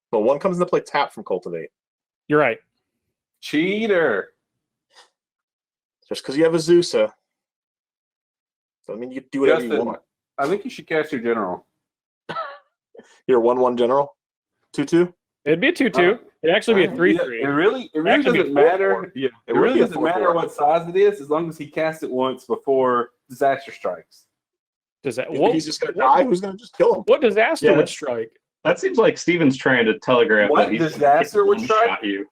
But one comes into play tap from Cultivate. You're right. Cheater. Just because you have a Zeusa. So I mean, you can do whatever you Justin, want. I think you should cast your general. You're a 1/1 general? 2/2? It'd be a 2/2. It'd actually be a 3/3. It really Actually, doesn't matter. Yeah, It really doesn't matter what size it is, as long as he casts it once before disaster strikes. Does that? He's just gonna die. Who's gonna just kill him? What disaster Yeah. would strike? That seems like Steven's trying to telegraph What that he's disaster would strike? shot you.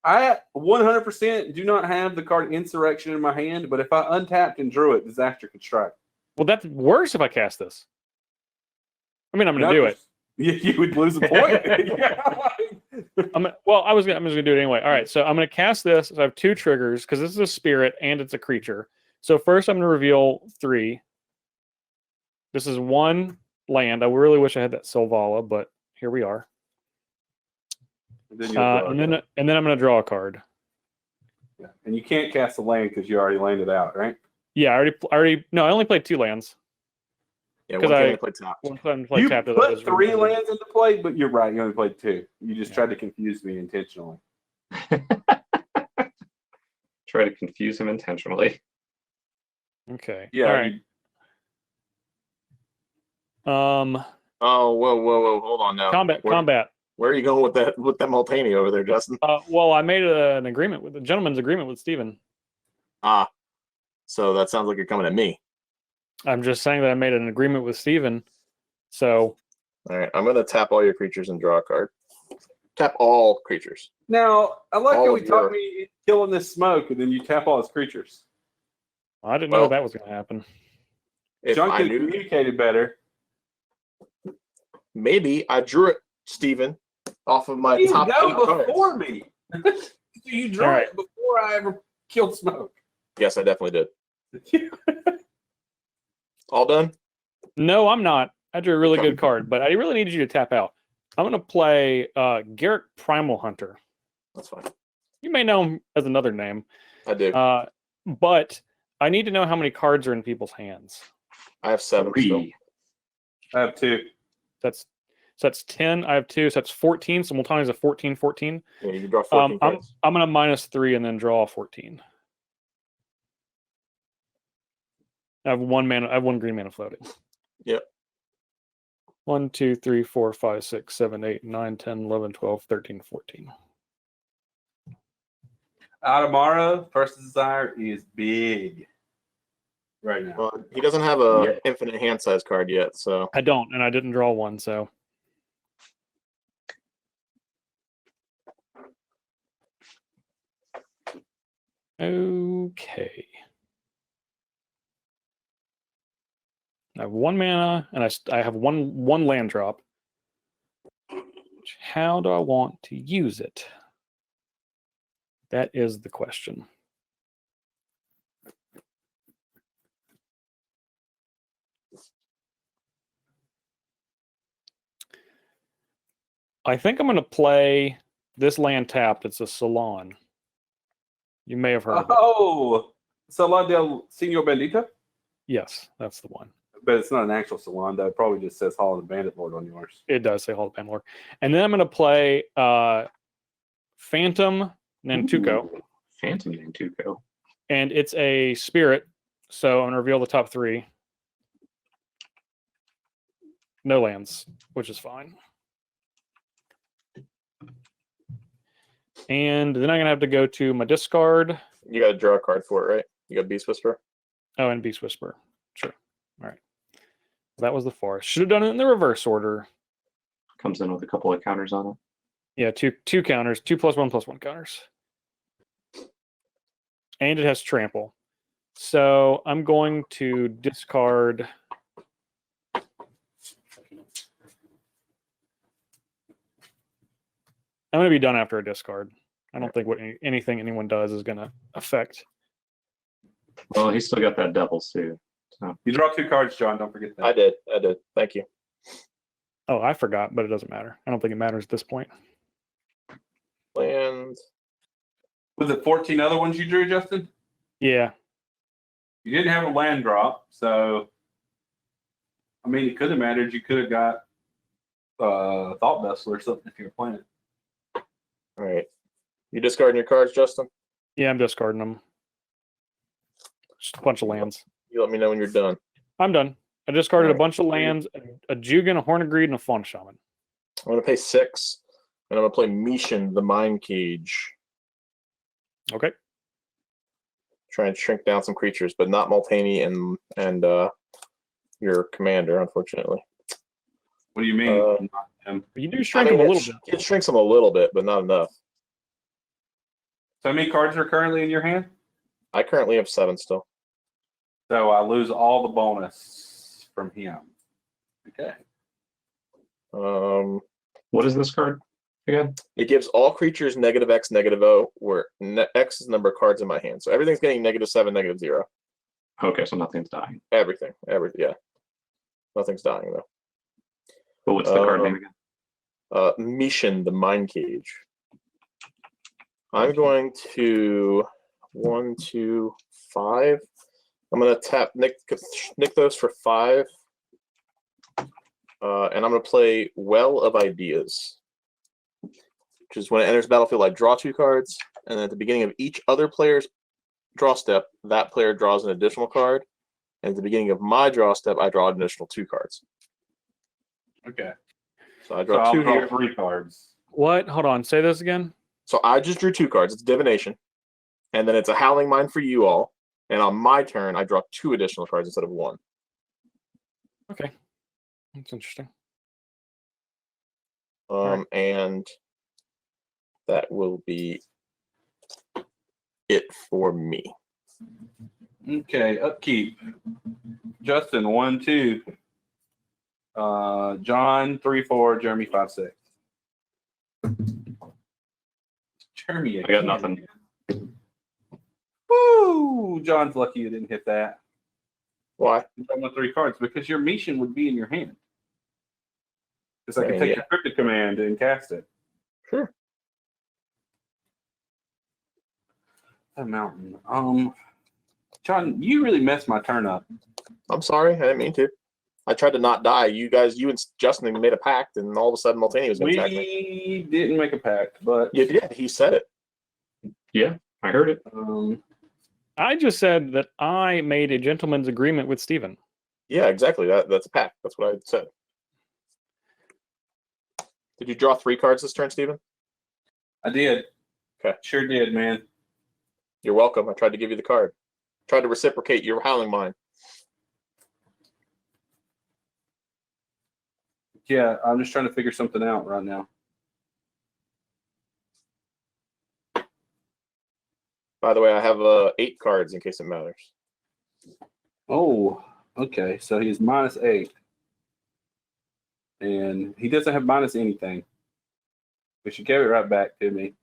I 100% do not have the card Insurrection in my hand, but if I untapped and drew it, disaster could strike. Well, that's worse if I cast this. I mean, I'm going to do it. You would lose a point. I'm just going to do it anyway. All right, so I'm going to cast this. So I have 2 triggers because this is a spirit and it's a creature. So first, I'm going to reveal 3. This is 1 land. I really wish I had that Solvala, but here we are. And then I'm going to draw a card. Yeah. And you can't cast a land because you already landed out, right? Yeah, I only played 2 lands. Yeah, Because one play tap. You put 3 lands into play, but you're right. You only played 2. You just tried to confuse me intentionally. Try to confuse him intentionally. Okay. Yeah. All right. Oh, whoa! Hold on now. Combat. Where are you going with that Multani over there, Justin? Well, I made an agreement with a gentleman's agreement with Steven. Ah, so that sounds like you're coming at me. I'm just saying that I made an agreement with Steven. So, all right, I'm gonna tap all your creatures and draw a card. Tap all creatures. Now, I like All how of he taught your- me killing this smoke, and then you tap all his creatures. I didn't know that was going to happen. If John I could knew, communicated better. maybe I drew it, Steven, off of my You top 8 go cards. before me. You drew All right. it before I ever killed smoke. Yes, I definitely did. All done? No, I'm not. I drew a really good card, but I really needed you to tap out. I'm going to play Garrett Primal Hunter. That's fine. You may know him as another name. I do. But I need to know how many cards are in people's hands. I have 7 still. 3. I have 2. That's 10. I have 2, so that's 14. So Multani is a 14-14. Yeah, you can draw 14 cards. I'm going to -3 and then draw 14. I have 1 mana. I have 1 green mana floating. Yep. 1, 2, 3, 4, 5, 6, 7, 8, 9, 10, 11, 12, 13, 14. Adamaro, First Desire, is big right now. Well, he doesn't have a infinite hand size card yet, so I don't, and I didn't draw 1, so. Okay. I have 1 mana, and I have one land drop. How do I want to use it? That is the question. I think I'm going to play this land tapped. It's a Salon. You may have heard of it. Oh, Salon del Señor Bendito? Yes, that's the one. But it's not an actual salon, though. It probably just says Hall of the Bandit Lord on yours. It does say Hall of Banlord. And then I'm going to play Phantom Nantuko. Ooh, Phantom Nantuko. And it's a spirit. So I'm going to reveal the top 3. No lands, which is fine. And then I'm going to have to go to my discard. You got to draw a card for it, right? You got Beast Whisperer. Oh, and Beast Whisper. Sure. All right. That was the forest. Should have done it in the reverse order. Comes in with a couple of counters on it. Yeah, two counters, 2+1/+1 counters. And it has trample. So I'm going to discard. I'm going to be done after a discard. I don't think anything anyone does is going to affect. Well, he's still got that Devils too. So. You draw 2 cards, John. Don't forget that. I did. Thank you. Oh, I forgot, but it doesn't matter. I don't think it matters at this point. Land. Was it 14 other ones you drew, Justin? Yeah. You didn't have a land drop, so I mean, it could have mattered. You could have got Thought Vessel or something if you were playing it. All right. You discarding your cards, Justin? Yeah, I'm discarding them. Just a bunch of lands. You let me know when you're done. I'm done. I discarded a Alright. bunch of lands, a Jugan, a Hornegreed, and a Fawn Shaman. I'm going to pay 6, and I'm going to play Mishin, the Mind Cage. Okay. Try and shrink down some creatures, but not Multani and your commander, unfortunately. What do you mean? Not him. You do shrink them a little bit. It shrinks them a little bit, but not enough. So how many cards are currently in your hand? I currently have 7 still. So I lose all the bonus from him. Okay. What is this card again? It gives all creatures -X, -O, where X is the number of cards in my hand. So everything's getting -7, -0. Okay, so nothing's dying. Everything, yeah. Nothing's dying though. But what's the card name again? Mishin, the Mind Cage. I'm going to 1, 2, 5. I'm going to tap Nick those for 5. And I'm going to play Well of Ideas, which is when it enters the battlefield, I draw 2 cards, and at the beginning of each other player's draw step, that player draws an additional card. And at the beginning of my draw step, I draw an additional 2 cards. Okay. So I So draw I'll 2 draw here. 3 cards. What? Hold on. Say this again. So I just drew 2 cards. It's Divination. And then it's a Howling Mine for you all. And on my turn, I draw 2 additional cards instead of 1. Okay. That's interesting. And that will be it for me. Okay, upkeep. Justin, 1, 2. John, 3, 4. Jeremy, 5, 6. Jeremy, I got nothing. Woo! John's lucky you didn't hit that. Why? You don't want 3 cards because your Mishin would be in your hand. Because I can Yeah, take yeah. your cryptic command and cast it. Sure. A mountain. John, you really messed my turn up. I'm sorry. I didn't mean to. I tried to not die. You and Justin made a pact, and all of a sudden Multani was going to attack me. We didn't make a pact, but You did. He said it. Yeah, I heard it. I just said that I made a gentleman's agreement with Steven. Yeah, exactly. That's a pact. That's what I said. Did you draw 3 cards this turn, Steven? I did. Okay. Sure did, man. You're welcome. I tried to give you the card. Tried to reciprocate your Howling Mine. Yeah, I'm just trying to figure something out right now. By the way, I have 8 cards in case it matters. Oh, okay. So he's -8. And he doesn't have minus anything. But you gave it right back to me.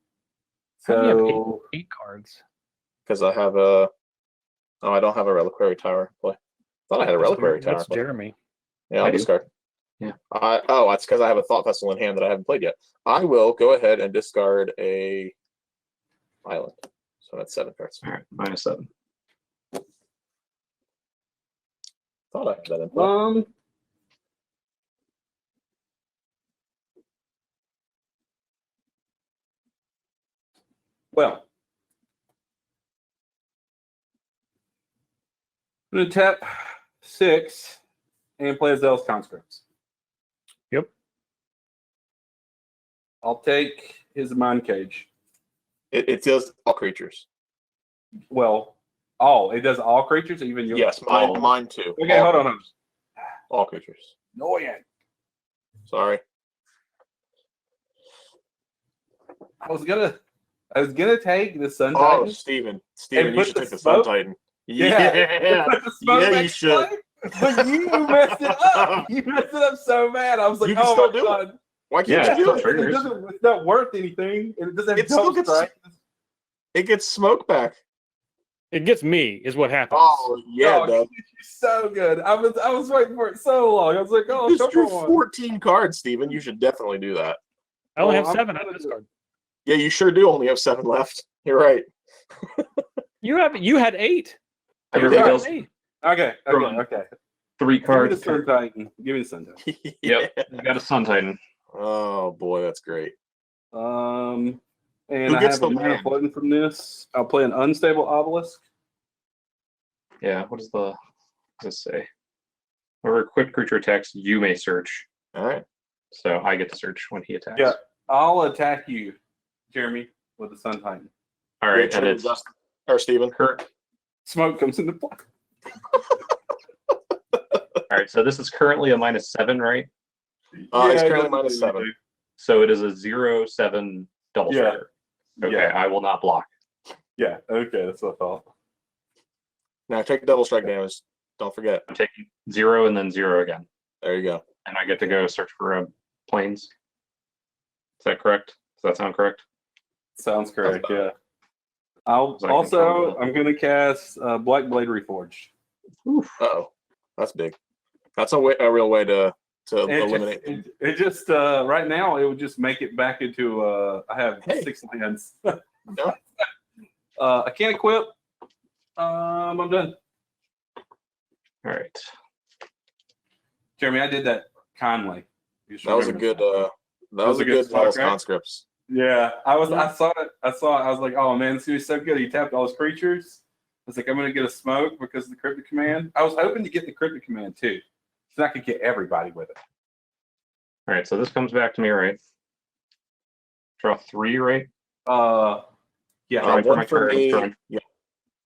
How do you have So eight cards? Because I have a... Oh, I don't have a Reliquary Tower in play. Thought I had a Reliquary Tower. That's in play. Jeremy. Yeah, I I'll do. discard. Yeah. That's because I have a Thought Vessel in hand that I haven't played yet. I will go ahead and discard a island. So that's 7 cards. All right, -7. Thought I had that in play. Well, I'm going to tap 6 and play Zealous Conscripts. Yep. I'll take his Mind Cage. It does all creatures. Well, all. It does all creatures, even yours? Yes, mine too. Okay, all hold on. creatures. All creatures. Annoying. Sorry. I was gonna take the Sun Oh, Titan. Steven, And you put should the take the Sun smoke? Titan. Yeah. Put the smoke Yeah, back you in should. play, But you messed it up. You messed it up so bad. I was like, You can oh still my do it. god. Why can't Yeah, you do it's it? still triggers. It's not worth anything. And it doesn't have It still double gets strike. It gets smoke back. It gets me, is what happens. Oh yeah, Oh, it does. it's so good. I was waiting for it so long. I was like, oh, Just drew come on. 14 cards, Steven. You should definitely do that. I only Well, have I'm 7 on gonna this do- card. Yeah, you sure do only have 7 left. You're right. You had 8. Everybody Yeah. else, Okay. From- 3 3 Give me the cards. Sun Titan. Give me the Sun Titan. Yep, you got a Sun Titan. Oh boy, that's great. And Who I gets have a the mana land? floating from this. I'll play an Unstable Obelisk. Yeah, what does this say? Whenever equipped creature attacks, you may search. All right. So I get to search when he attacks. Yeah. I'll attack you, Jeremy, with the Sun Titan. All right, and it's Justin or Steven. current. Smoke comes into play. All right, so this is currently a -7, right? It's it currently doesn't do -7. anything. So it is a 0/7 double Yeah. trigger. Okay, Yeah. I will not block. Yeah. Okay. That's what I thought. Now take double strike damage. Don't forget. I'm taking 0 and then 0 again, There you go. and I get to go search for planes. Is that correct? Does that sound correct? Sounds correct. Yeah. I'm So I control that. going to cast Black Blade Reforged. Uh-oh. That's big. That's a real way to eliminate. It just right now it would just make it back into I have Hey. 6 lands. No. I can't equip. I'm done. All right. Jeremy, I did that kindly. You just That was a remember good that was a good spot, Zealous right? Conscripts. Yeah, I saw it. I was like, oh man, this is so good. He tapped all his creatures. I was like, I'm gonna get a smoke because of the cryptic command. I was hoping to get the cryptic command too, so I could get everybody with it. All right, so this comes back to me, right? Draw 3, right? Yeah. Drawing for one my for turn. me. Drawing Yeah.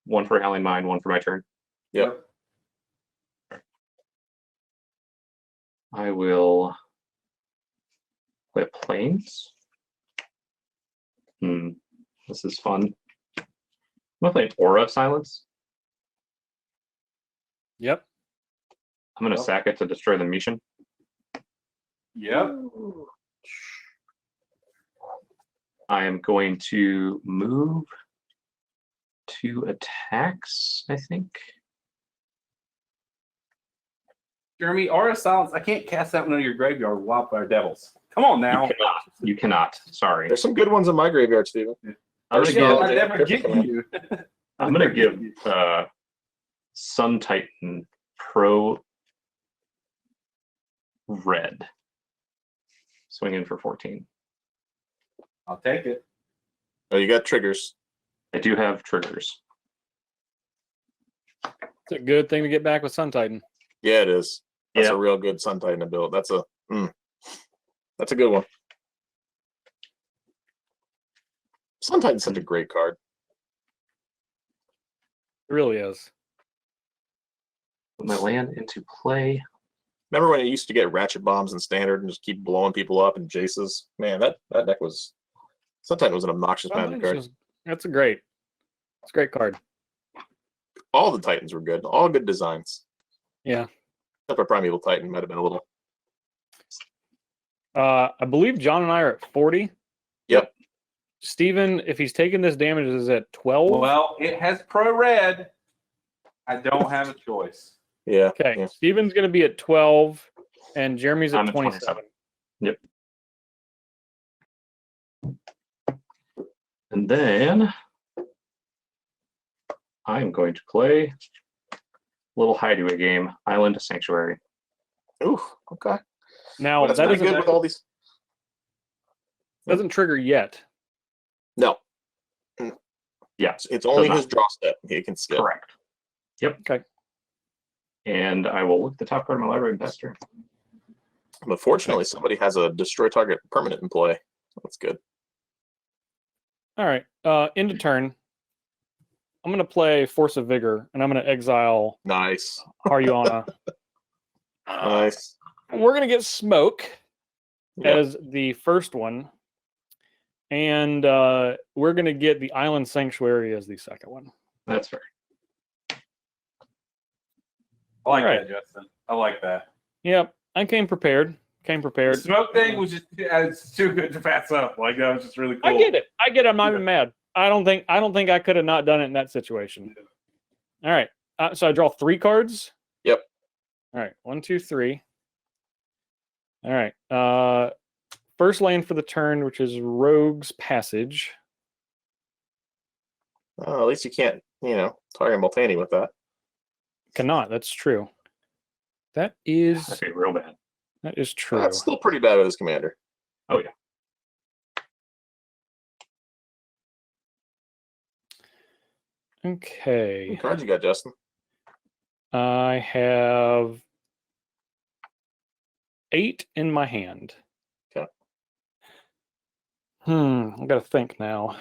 1 for Howling Mind, 1 for my turn. Yep. I will play planes. This is fun. I'm gonna play Aura of Silence. Yep. I'm gonna sack it to destroy the mission. Yep. I am going to move to attacks, I think. Jeremy, Aura Silence. I can't cast that one out of your graveyard with Wildfire Devils. Come on now. You cannot. Sorry. There's some good ones in my graveyard, Steven. I'm gonna Yeah, give, I never Cryptic get command. you. I'm gonna give Sun Titan Pro Red. Swing in for 14. I'll take it. Oh, you got triggers. I do have triggers. It's a good thing to get back with Sun Titan. Yeah, it is. That's Yeah. a real good Sun Titan build. That's a good one. Sun Titan's such a great card. It really is. Put my land into play. Remember when it used to get ratchet bombs in standard and just keep blowing people up and Jaces? Man, that deck was Sun Titan was an obnoxious magic card. That's a great card. All the Titans were good. All good designs. Yeah. Except for Primeval Titan might have been a little. I believe John and I are at 40. Yep. Steven, if he's taking this damage, is at 12. Well, it has Pro Red. I don't have a choice. Yeah. Okay, Yeah. Steven's going to be at 12. And Jeremy's I'm at at 27. 27. Yep. And then I'm going to play a little hideaway game, Island Sanctuary. Ooh, okay. Now That's that pretty good with all these. doesn't trigger yet. No. Yeah, It's only does his draw step. He can skip. correct. Yep. Okay. And I will look at the top card of my library and pass turn. But fortunately, somebody has a destroy target permanent in play. That's good. All right. End of turn. I'm going to play Force of Vigor, and I'm going to exile Nice. Haryana. Nice. We're going to get Smoke Yep. as the first one, and we're going to get the Island Sanctuary as the second one. That's fair. I like Alright. that, Justin. I like that. Yep, I came prepared. The smoke thing was just it's too good to pass up. Like that was just really cool. I get it. I'm not even mad. I don't think I could have not done it in that situation. All right. So I draw 3 cards. Yep. All right. 1, 2, 3. All right. First land for the turn, which is Rogue's Passage. Oh, at least you can't, target Multani with that. Cannot. That's true. That is That'd be real bad. that is true. That's still pretty bad with his commander. Oh yeah. Okay. What cards you got, Justin? I have 8 in my hand. Okay. I gotta think now.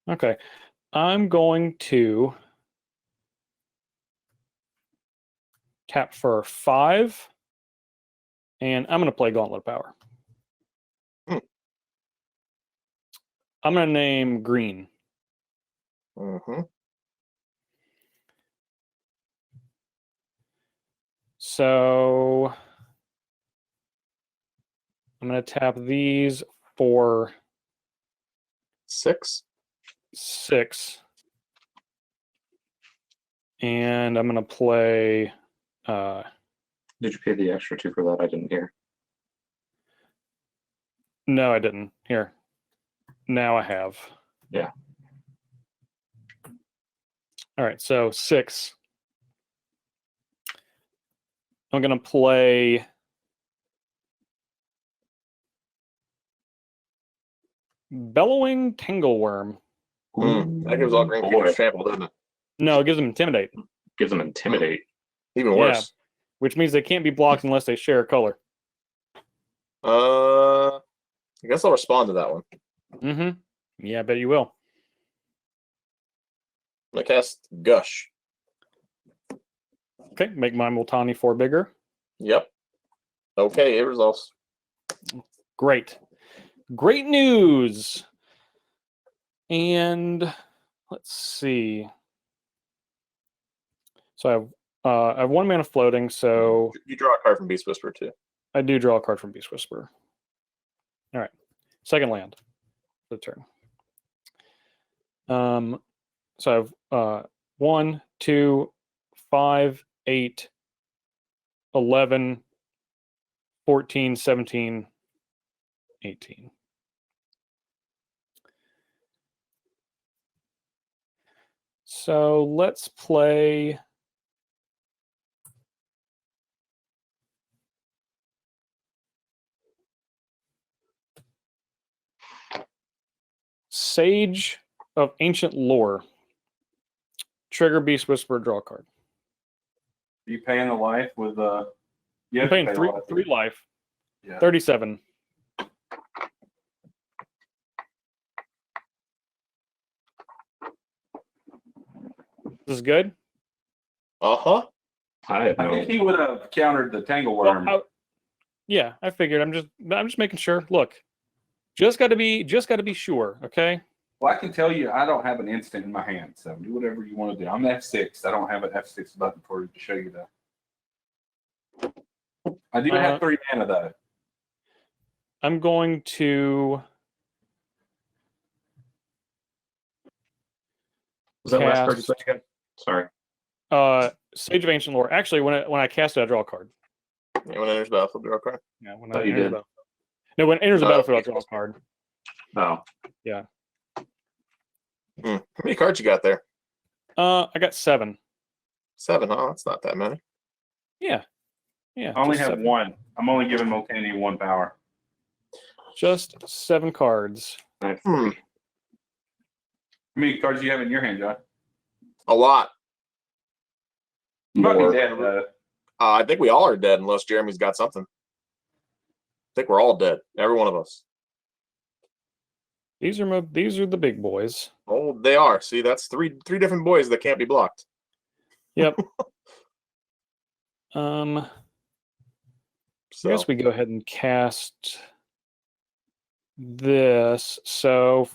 Okay. I'm going to tap for 5, and I'm going to play Gauntlet of Power. I'm going to name Green. Mm-hmm. So I'm going to tap these for 6. 6. And I'm going to play... Did you pay the extra 2 for that? I didn't hear. No, I didn't. Here. Now I have. Yeah. All right, so 6. I'm going to play Bellowing Tangleworm. That gives all green creatures trample, doesn't it? No, it gives them Intimidate. Gives them Intimidate. Even worse. Which means they can't be blocked unless they share a color. I guess I'll respond to that one. Mm-hmm. Yeah, I bet you will. I'm going to cast Gush. Okay, make my Multani 4 bigger. Yep. Okay, it resolves. Great. Great news. And let's see. So I have 1 mana floating, so You draw a card from Beast Whisperer, too. I do draw a card from Beast Whisperer. All right. Second land for the turn. So I have 1, 2, 5, 8, 11, 14, 17, 18. So let's play Sage of Ancient Lore. Trigger Beast Whisperer, draw a card. Are you paying the life with you I'm have to paying pay the 3 life. Yeah. 37. This is good. Uh-huh. I think he would have countered the Tangleworm. Well, yeah, I figured. I'm just making sure. Look, just got to be sure. Okay. Well, I can tell you, I don't have an instant in my hand, so do whatever you want to do. I'm an F6. I don't have an F6 button for to show you that. I do have 3 mana though. I'm going to Was that last card you said again? Sorry. Sage of Ancient Lore. Actually, when I cast it, I draw a card. Yeah, when it enters battlefield, draw a card. Yeah, when Oh, it you enters did? the no, when it enters the battlefield, I draw a card. Oh. How many cards you got there? I got 7. 7, huh? That's not that many. Yeah. I only just have 7. 1. I'm only giving Multani 1 power. Just 7 cards. I have Hmm. 3. How many cards do you have in your hand, John? A lot. You might More. be dead, though. I think we all are dead unless Jeremy's got something. I think we're all dead. Every one of us. These are the big boys. Oh, they are. See, that's three different boys that can't be blocked. Yep. I So guess we go ahead and cast this. So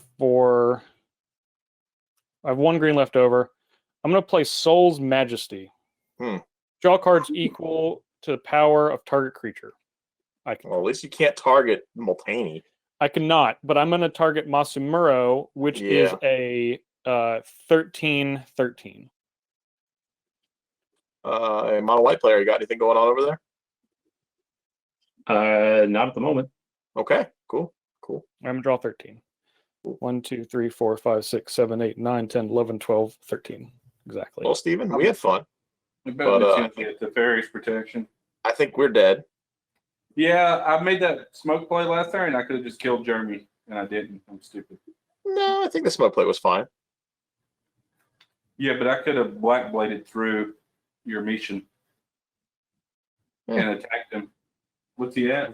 I have 1 green left over. I'm going to play Soul's Majesty. Draw cards equal to the power of target creature. well, at least you can't target Multani. I cannot, but I'm going to target Masumaro, which is a 13/13. A mono white player, you got anything going on over there? Not at the moment. Okay, cool. I'm going to draw 13. 1, 2, 3, 4, 5, 6, 7, 8, 9, 10, 11, 12, 13. Exactly. Well, Steven, we had fun. We better But, get the Fairies protection. I think we're dead. Yeah, I made that smoke play last turn, and I could have just killed Jeremy, and I didn't. I'm stupid. No, I think the smoke play was fine. Yeah, but I could have black bladed through your mission and attacked him. What's he at?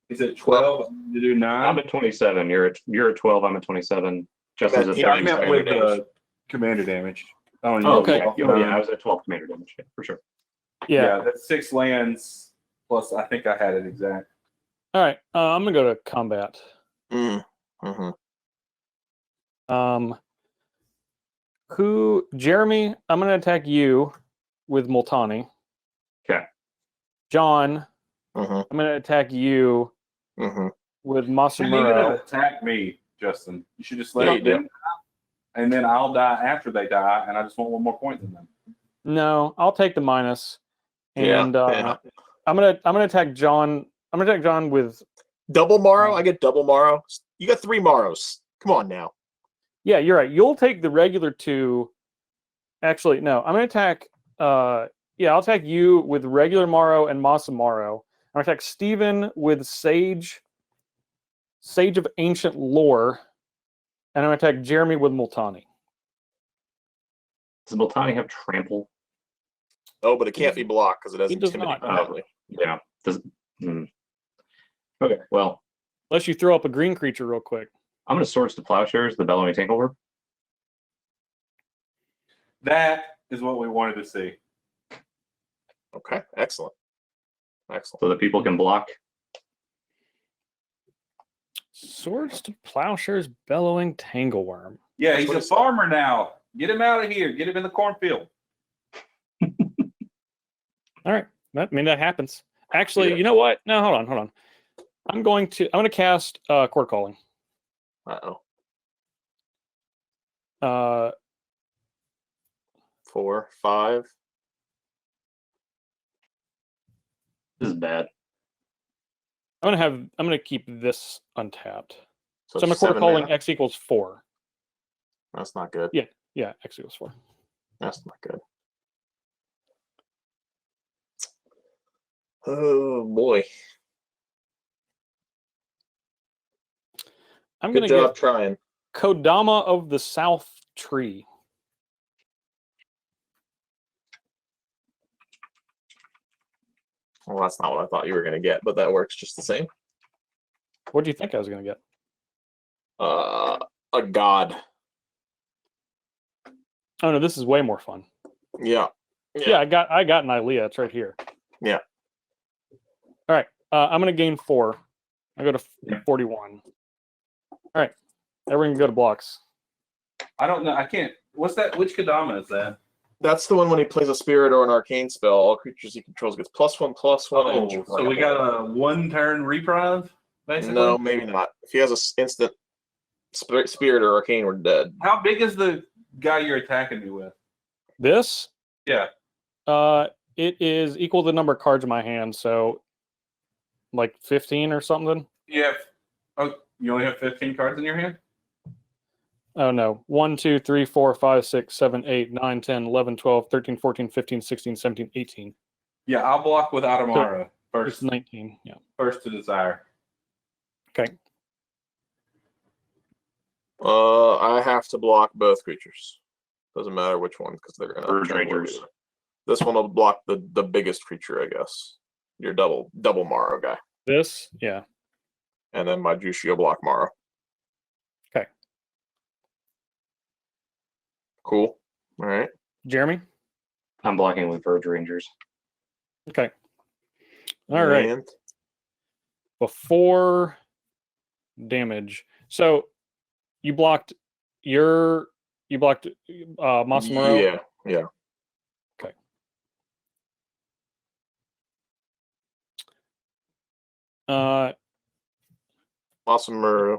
He's at 12. To do 9. I'm at 27. You're at 12. I'm at 27. Justin's at Yeah, I 30. meant with commander damage. Oh, Okay. Yeah, I was at 12 commander damage, for sure. Yeah. That's 6 lands plus. I think I had it exact. All right. I'm going to go to combat. Mm-hmm. Jeremy, I'm going to attack you with Multani. Okay. John, Mm-hmm. I'm going to attack you Mm-hmm. with You shouldn't even Masumaro. attack me, Justin. You should just let Yeah, you them die, and then I'll die after they die, and I just want 1 more point than them. No, I'll take the minus. And Yeah. I'm gonna attack John. I'm gonna attack John with Double Maro? I get double Maro. You got 3 Maros. Come on now. yeah, you're right. You'll take the regular 2. Actually, no, I'm gonna attack I'll attack you with regular Maro and Masumaro. I'm gonna attack Steven with Sage of Ancient Lore. And I'm gonna attack Jeremy with Multani. Does Multani have trample? Oh, but it can't be blocked because it has It does intimidate. not. Probably. Yeah. Okay, well, Unless you throw up a green creature real quick. I'm going to source the Plowshares, the Bellowing Takeover. That is what we wanted to see. Okay, excellent. Excellent. So that people can block. Swords to Plowshares, Bellowing Tangleworm. Yeah, That's he's what a it said. farmer now. Get him out of here. Get him in the cornfield. All right. That happens. Actually, Yeah. you know what? No, hold on. I'm going to cast Court Calling. Uh-oh. 4, 5. This is bad. I'm gonna keep this untapped. So, So I'm gonna Court 7 Calling mana. X equals 4. That's not good. Yeah, X equals 4. That's not good. Oh boy. I'm Good gonna job get trying. Kodama of the South Tree. Well, that's not what I thought you were going to get, but that works just the same. What do you think I was gonna get? A god. Oh no, this is way more fun. Yeah. Yeah, I got Nylea. It's right here. Yeah. All right. I'm gonna gain 4. I go to Yeah. 41. All right. Everyone can go to blocks. I don't know. I can't. What's that? Which Kodama is that? That's the one when he plays a spirit or an arcane spell, all creatures he controls gets +1/+1. Oh, so we got a 1-turn reprise, basically? No, maybe not. If he has an instant spirit or arcane, we're dead. How big is the guy you're attacking me with? This? Yeah. It is equal to the number of cards in my hand, so like 15 or something. You only have 15 cards in your hand? Oh no. 1, 2, 3, 4, 5, 6, 7, 8, 9, 10, 11, 12, 13, 14, 15, 16, 17, 18. Yeah, I'll block with Adamaro It's first. 19. Yeah. First to desire. Okay. I have to block both creatures. Doesn't matter which one because they're gonna. Verge Rangers. This one will block the biggest creature, I guess. Your double Maro guy, This? Yeah. and then my Jushi will block Maro. Okay. Cool. All right. Jeremy? I'm blocking with Verge Rangers. Okay. All right. And Before damage. So you blocked Masumaro? Yeah. Masumaro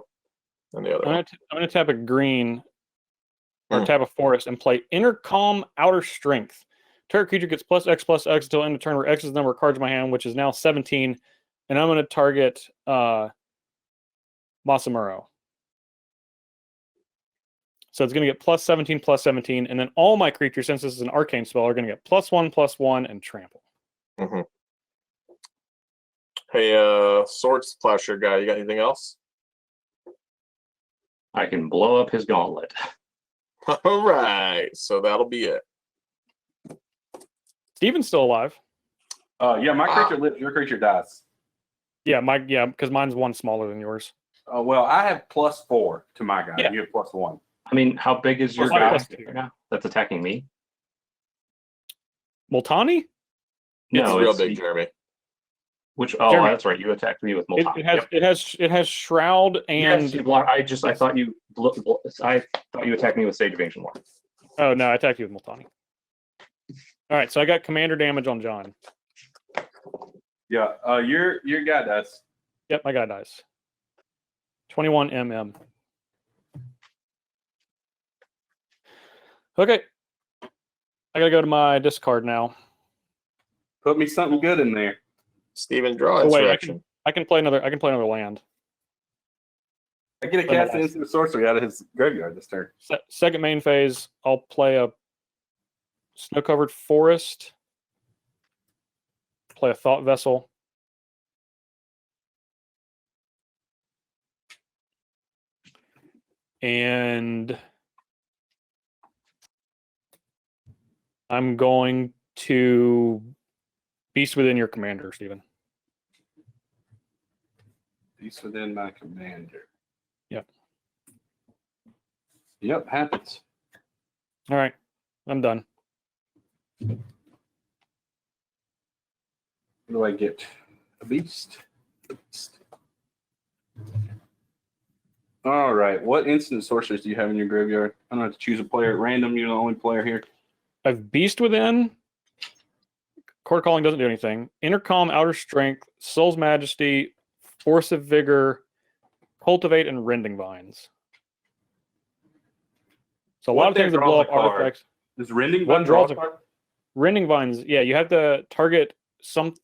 and the other one. I'm gonna tap a green or tap a forest and play Intercom Outer Strength. Target creature gets +X until end of turn, where X is the number of cards in my hand, which is now 17, and I'm gonna target Masumaro. So it's gonna get +17, and then all my creatures, since this is an arcane spell, are gonna get +1, and trample. Mm-hmm. Hey, Sword Splasher guy, you got anything else? I can blow up his gauntlet. All right, so that'll be it. Steven's still alive. Yeah, my creature lives, your creature dies. Yeah, because mine's one smaller than yours. Well, I have +4 to my guy. Yeah. You have +1. I mean, how big is your Plus guy plus right now that's attacking me? Multani? It's real it's- big, Jeremy. Which? Oh, Jeremy. that's right. You attacked me with Multani. It has Shroud and Yes, you block. I thought you. I thought you attacked me with Sage of Ancient War. oh no, I attacked you with Multani. All right, so I got commander damage on John. Yeah, your guy does. Yep, my guy dies. 21 mm. Okay. I gotta go to my discard now. Put me something good in there. Steven, draw Oh, wait, insurrection. I can play another land. I get a cast instant sorcery out of his graveyard this turn. Second main phase, I'll play a snow-covered forest. Play a thought vessel. And I'm going to Beast Within your commander, Stephen. Beast Within my commander. Yep. Yep, happens. All right, I'm done. What do I get? A beast? All right. What instant sorceries do you have in your graveyard? I don't have to choose a player at random. You're the only player here. I've Beast Within. Court Calling doesn't do anything. Intercom, Outer Strength, Soul's Majesty, Force of Vigor, Cultivate, and Rending Vines. So a lot of things that blow up artifacts. Does Rending One Vine draws draw a card? Rending Vines, yeah, you have to target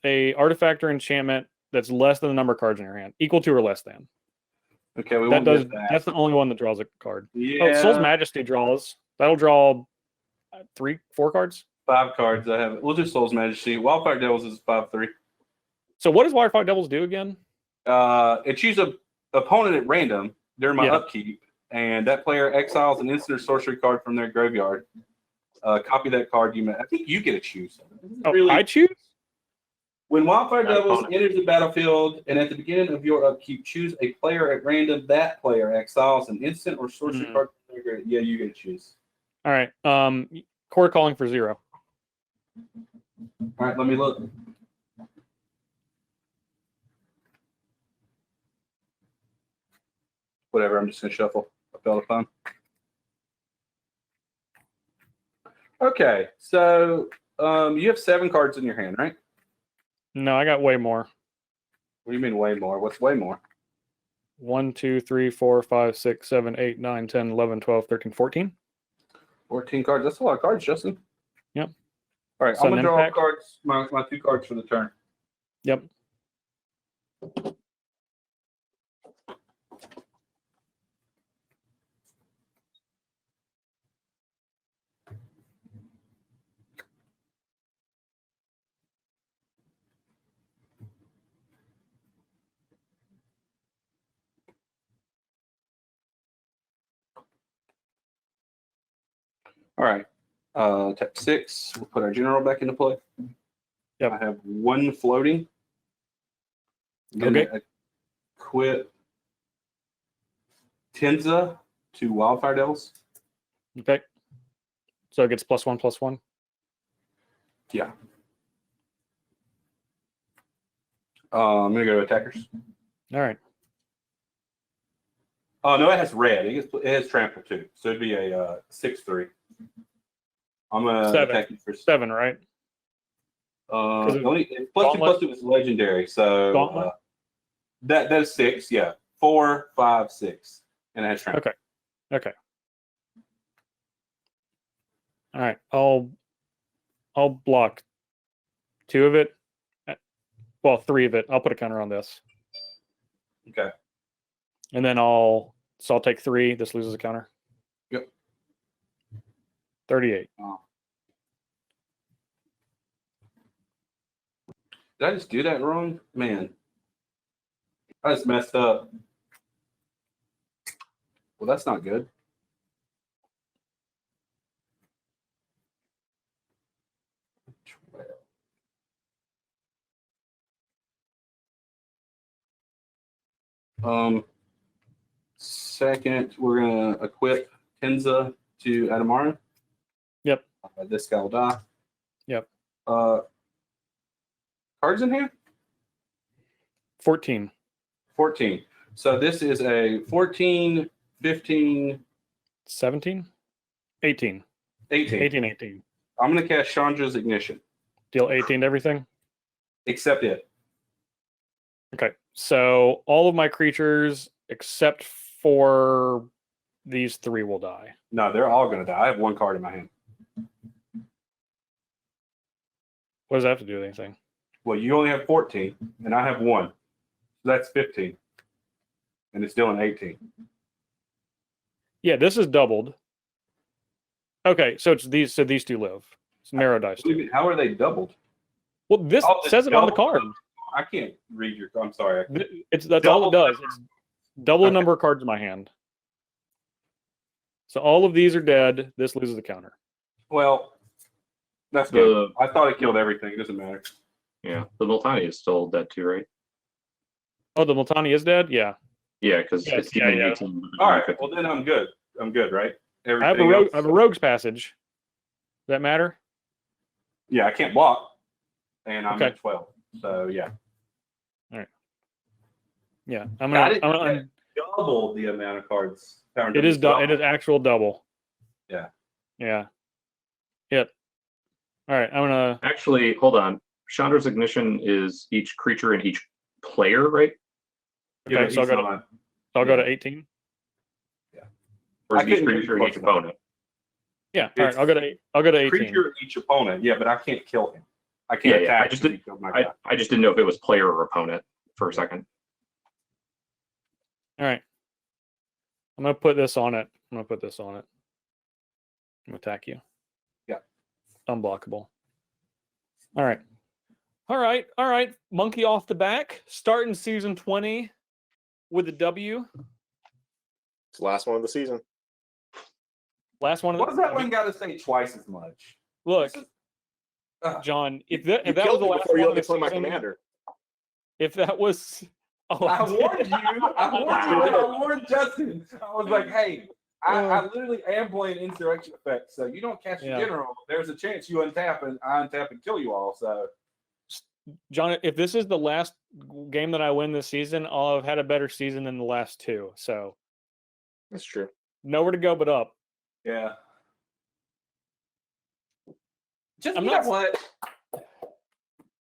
a artifact or enchantment that's less than the number of cards in your hand, equal to or less than. Okay, we That won't does. get that. That's the only one that draws a card. Yeah, Oh, Soul's Majesty draws. That'll draw 4 cards. 5 cards. I have it. We'll do Soul's Majesty. Wildfire Devils is 5/3. So what does Wildfire Devils do again? It chooses a opponent at random during my Yeah. upkeep, and that player exiles an instant or sorcery card from their graveyard. Copy that card. I think you get to choose. Oh, I choose. When Wildfire Not Devils opponent. enters the battlefield, and at the beginning of your upkeep, choose a player at random. That player exiles an instant or sorcery card from their graveyard. Yeah, you get to choose. All right. Court Calling for 0. All right, let me look. Whatever, I'm just going to shuffle. I felt a phone. Okay, so you have 7 cards in your hand, right? No, I got way more. What do you mean way more? What's way more? 1, 2, 3, 4, 5, 6, 7, 8, 9, 10, 11, 12, 13, 14. 14 cards. That's a lot of cards, Justin. Yep. All right, So I'm gonna an draw impact? cards. My 2 cards for the turn. Yep. All right. Tap 6. We'll put our general back into play. Yep. I have 1 floating. Okay. Equip Tenza to Wildfire Devils. Okay. So it gets +1/+1. Yeah. I'm gonna go to attackers. All right. Oh no, it has red. It has trample too, so it'd be a 6/3. I'm gonna 7. attack you for 7, right? only +2/+2 Gauntlet? is legendary, so Gauntlet? that is 6. Yeah, 4, 5, 6, and it has trample. Okay. Okay. All right. I'll block 2 of it. Well, 3 of it. I'll put a counter on this. Okay. And then I'll take 3. This loses a counter. Yep. 38. Did I just do that wrong? Man, I just messed up. Well, that's not good. Second, we're gonna equip Tenza to Adamaro. Yep. This guy will die. Yep. Cards in here? 14. 14. So this is a 14, 15, 17? 18. 18. 18. I'm gonna cast Chandra's Ignition. Deal 18 to everything? Except it. Okay. So all of my creatures except for these 3 will die. No, they're all gonna die. I have 1 card in my hand. What does that have to do with anything? Well, you only have 14, and I have 1. So that's 15. And it's still an 18. Yeah, this is doubled. Okay, so it's these 2 live. It's Mero dice too. How are they doubled? Well, this Oh, it's says it on the doubled? card. I can't read your. I'm sorry. That's all it does. It's double the number of cards in my hand. So all of these are dead. This loses the counter. Well, that's good. I thought it killed everything. It doesn't matter. Yeah, the Multani is still dead too, right? Oh, the Multani is dead? Yeah. Yeah, because Yes, it's yeah, dealing yeah. 18. All right. Well, then I'm good. I'm good, right? I have a rogue's passage. Does that matter? Yeah, I can't block, and I'm Okay. at 12. So yeah. Yeah. Double the amount of cards. It is actual double. Yeah. Yeah. Yep. All right. I'm gonna. Actually, hold on. Chandra's Ignition is each creature and each player, right? Yeah, Okay, so I'll go to 18. Or I is each couldn't creature and each flexible. opponent? Yeah. All right. I'll go to 18. Creature each opponent. Yeah, but I can't kill him. I can't Yeah, attack. if he killed my guy. I just didn't know if it was player or opponent for a second. All right. I'm gonna put this on it. I'm gonna attack you. Yeah. Unblockable. All right. All right. Monkey off the back. Starting season 20 with a W. It's the last one of the season. Last one of What does that one got to say twice as much? Look, John, if that You was killed the me last before you one let of the me play my season, commander. if that was, oh, I warned you. I warned Justin. I was like, hey, I literally am playing Insurrection Effect. So you don't catch the Yeah. general. There's a chance you untap and I untap and kill you all. So John, if this is the last game that I win this season, I'll have had a better season than the last 2. So That's true. nowhere to go but up. yeah. Just I'm you not- know what?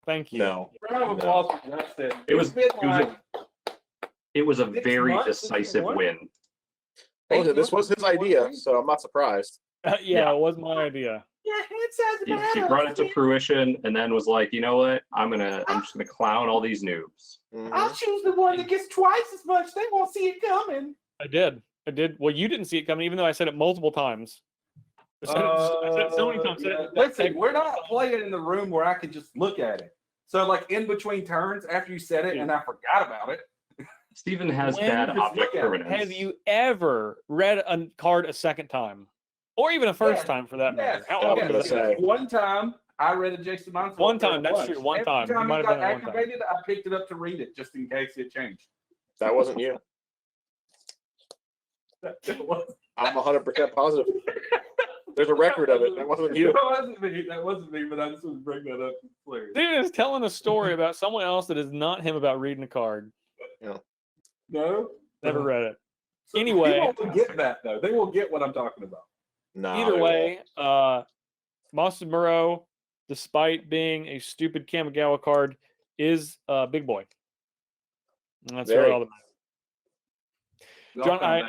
Thank you. No. Round of applause for Justin. It was a 6 very months since you decisive won? win. Well, this was his idea, so I'm not surprised. Yeah, it was my idea. Yeah, hand size He matters. brought it to fruition and then was like, you know what? I'm just gonna clown all these noobs. I'll choose the one that gets twice as much. They won't see it coming. I did. Well, you didn't see it coming, even though I said it multiple times. I said it so many times. Listen, we're not playing in the room where I can just look at it. So, like in between turns, after you said it, and I forgot about it. Steven has When bad just object look at it. permanence. Have you ever read a card a second time? Or even a first time for that matter? Yes. How I'm often gonna does that say- happen? One time, I read a Jason Monson. One time, that's true, one time. Every You time might it have got done it one time. activated, I picked it up to read it just in case it changed. That wasn't you. I'm 100% positive. There's a record of it. That wasn't you. That wasn't me, but I just want to bring that up. It's hilarious. Steven is telling a story about someone else that is not him about reading a card. No? Never read it. So Anyway. people will get that, though. They will get what I'm talking about. No. Either way, Masumaro, despite being a stupid Kamigawa card, is a big boy. And that's Very. all that matters. John, I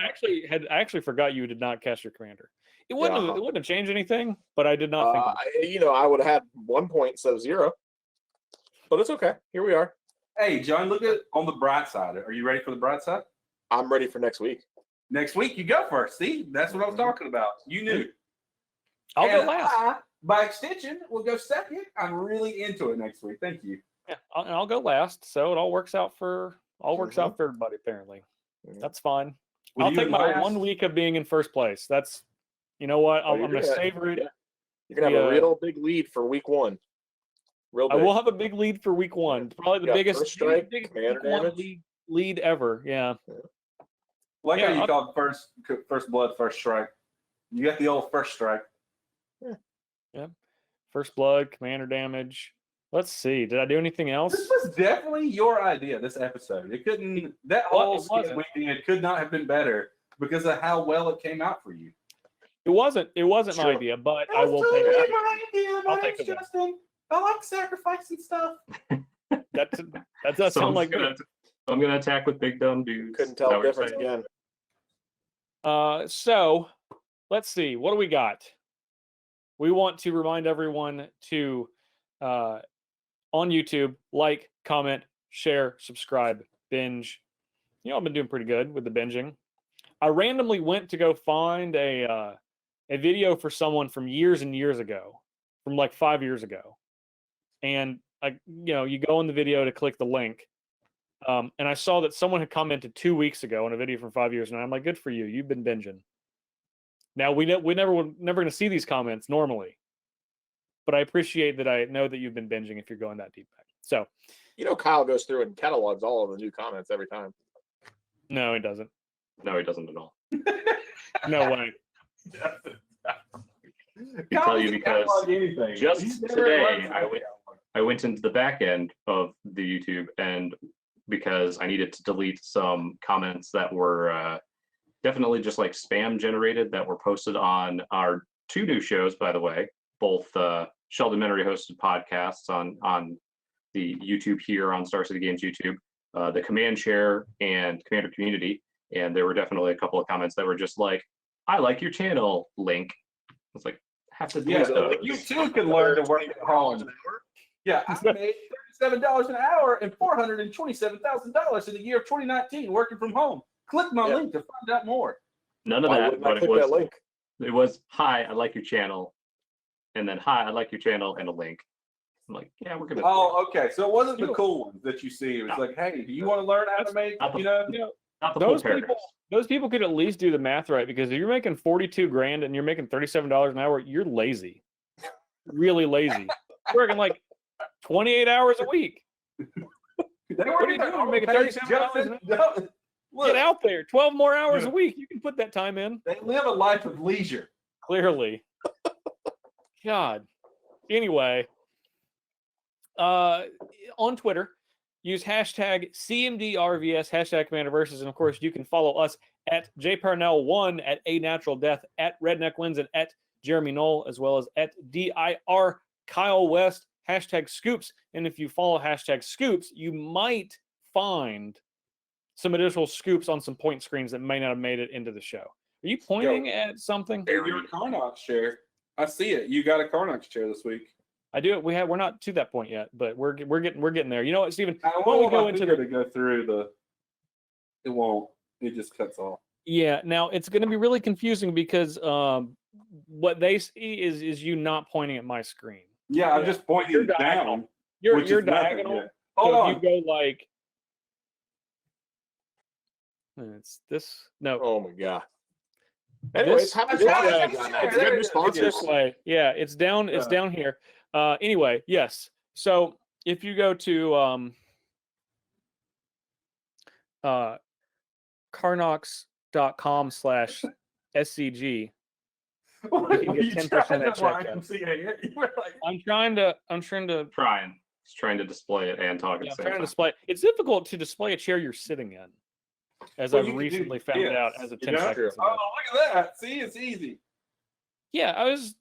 actually forgot you did not cast your commander. It wouldn't have changed anything, but I did not think of it. I would have had 1 point instead of 0. But it's okay. Here we are. Hey, John, look at on the bright side. Are you ready for the bright side? I'm ready for next week. Next week, you go first. See, that's what I was talking about. You knew. I'll go And last. I, by extension, will go second. I'm really into it next week. Thank you. Yeah, I'll go last. So it all works out for everybody. Apparently, that's fine. Will I'll you take my last? 1 week of being in first place. That's, you know what? I'm you're going to gonna- savor it. yeah. You're going to have a real big lead for week 1. Real I big. will have a big lead for week 1. Probably the Yeah, biggest, first strike, biggest commander week 1 damage. lead ever. Yeah. Like Yeah, how you I'll- called first blood, first strike. You got the old first strike. First blood, commander damage. Let's see. Did I do anything else? This was definitely your idea. This episode, it couldn't. That Well, whole it skit wasn't. we did could not have been better because of how well it came out for you. It wasn't my Sure. idea, but That I was will totally take it. my idea. I'll My take name's the win. Justin. I like sacrificing stuff. That does sound like me. I'm gonna attack with big dumb dudes. Couldn't Is tell that the what you're difference saying? again. So let's see. What do we got? We want to remind everyone to on YouTube, like, comment, share, subscribe, binge. You know, I've been doing pretty good with the binging. I randomly went to go find a video for someone from years and years ago, from like 5 years ago, and you go in the video to click the link, and I saw that someone had commented 2 weeks ago on a video from 5 years, and I'm like, good for you, you've been binging. Now we're never going to see these comments normally, but I appreciate that I know that you've been binging if you're going that deep back. So, Kyle goes through and catalogs all of the new comments every time. no, he doesn't. No, he doesn't at all. No way. I tell you because just today I went into the back end of the YouTube and because I needed to delete some comments that were definitely just like spam generated that were posted on our 2 new shows, by the way, both Sheldon Menery hosted podcasts on the YouTube here on Star City Games YouTube, the Command Share and Commander Community. And there were definitely a couple of comments that were just like, I like your channel, link. It's like, have to delete those. You too can learn to work at home. Yeah, I made $37 an hour and $427,000 in the year of 2019 working from home. Click my link to find out more. None of Why that, wouldn't I but click that link? it was, hi, I like your channel. And then, hi, I like your channel and a link. I'm like, yeah, we're going to. Oh, okay. So it wasn't the cool ones that you see. It was like, hey, do you want to learn how to make, Not the- not the those full paragraphs. those people could at least do the math right, because if you're making 42 grand and you're making $37 an hour, you're lazy. Really lazy. You're working like 28 hours a week. They What are you doing? You're making $37 an hour. Look, Get out there. 12 more hours a week. You can put that time in. they live a life of leisure. Clearly. God. Anyway, on Twitter, use hashtag CMDRVS, hashtag Commander Versus, and of course, you can follow us at JParnell1, at A Natural Death, at Redneck Wins, and at Jeremy Knoll, as well as at DIR Kyle West, hashtag Scoops. And if you follow hashtag Scoops, you might find some additional scoops on some point screens that may not have made it into the show. Are you pointing at something? Your Karnox chair. I see it. You got a Karnox chair this week. I do. We're not to that point yet, but we're getting there. You know what, Stephen? I Why don't we want go my into finger to go through the. It won't. It just cuts off. Yeah. Now it's going to be really confusing because what they see is you not pointing at my screen. Yeah, I'm just pointing You're down. diagonal. You're which is nothing diagonal. yet. Hold So on. if you go like, it's this. No. Oh my god. Anyways, how much this time way- have you got now? Yeah, Good there it is. It's responses. this way. Yeah, it's down. It's down here. Anyway, yes. So if you go to Karnox.com/SCG, What You can were get 10% trying at to lie checkout. and see it? You were like, I'm trying to Trying to display it and talk at yeah, the I'm same trying to time. display. It's difficult to display a chair you're sitting in, as Well, I've you can do recently found out this, as a you 10 know? seconds oh, ago. look at that. See, it's easy. Yeah, I was.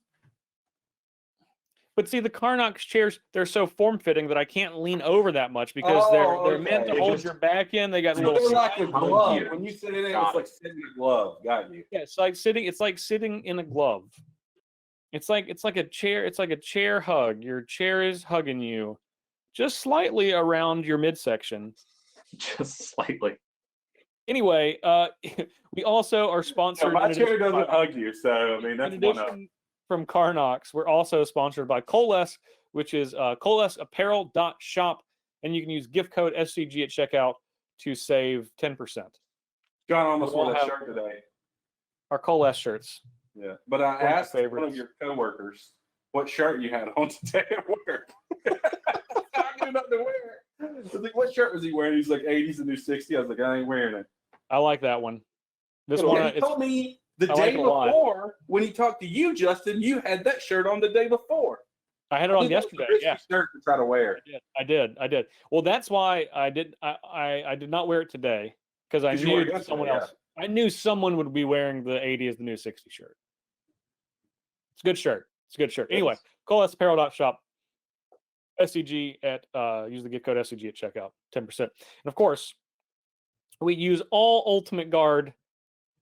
But see, the Karnox chairs, they're so form-fitting that I can't lean over that much because they're meant to okay. hold your back in. They got So little. they're like a Hug glove. you. When you sit in it, Got it's like sitting in a glove. Got you. Yeah, it's like sitting in a glove. It's like a chair. It's like a chair hug. Your chair is hugging you, just slightly around your midsection. Just slightly. Anyway, we also are No, sponsored. my in chair addition- doesn't hug you, so I mean that's in one up. addition, from Karnox, we're also sponsored by Coalesce, which is coalesceapparel.shop, and you can use gift code SCG at checkout to save 10%. John almost We'll wore that have- shirt today. Our Coalesce shirts. Yeah, but I of my asked one favorites. of your coworkers what shirt you had on today at work. I knew nothing to wear. I was like, "What shirt was he wearing?" He's like, "80s the new 60." I was like, "I ain't wearing it." I like that one. This And one, he told me the I like day it a lot. before when he talked to you, Justin, you had that shirt on the day before. I had it I on think that was a yesterday. risky Yeah, shirt to try to wear. I did. Well, that's why I did. I did not wear it today because I 'Cause you wore it knew yesterday, someone yeah. else. I knew someone would be wearing the 80 is the new 60 shirt. It's a good shirt. It's a good shirt. Anyway, coalesceapparel.shop. SCG at use the gift code SCG at checkout, 10%. And of course, we use all Ultimate Guard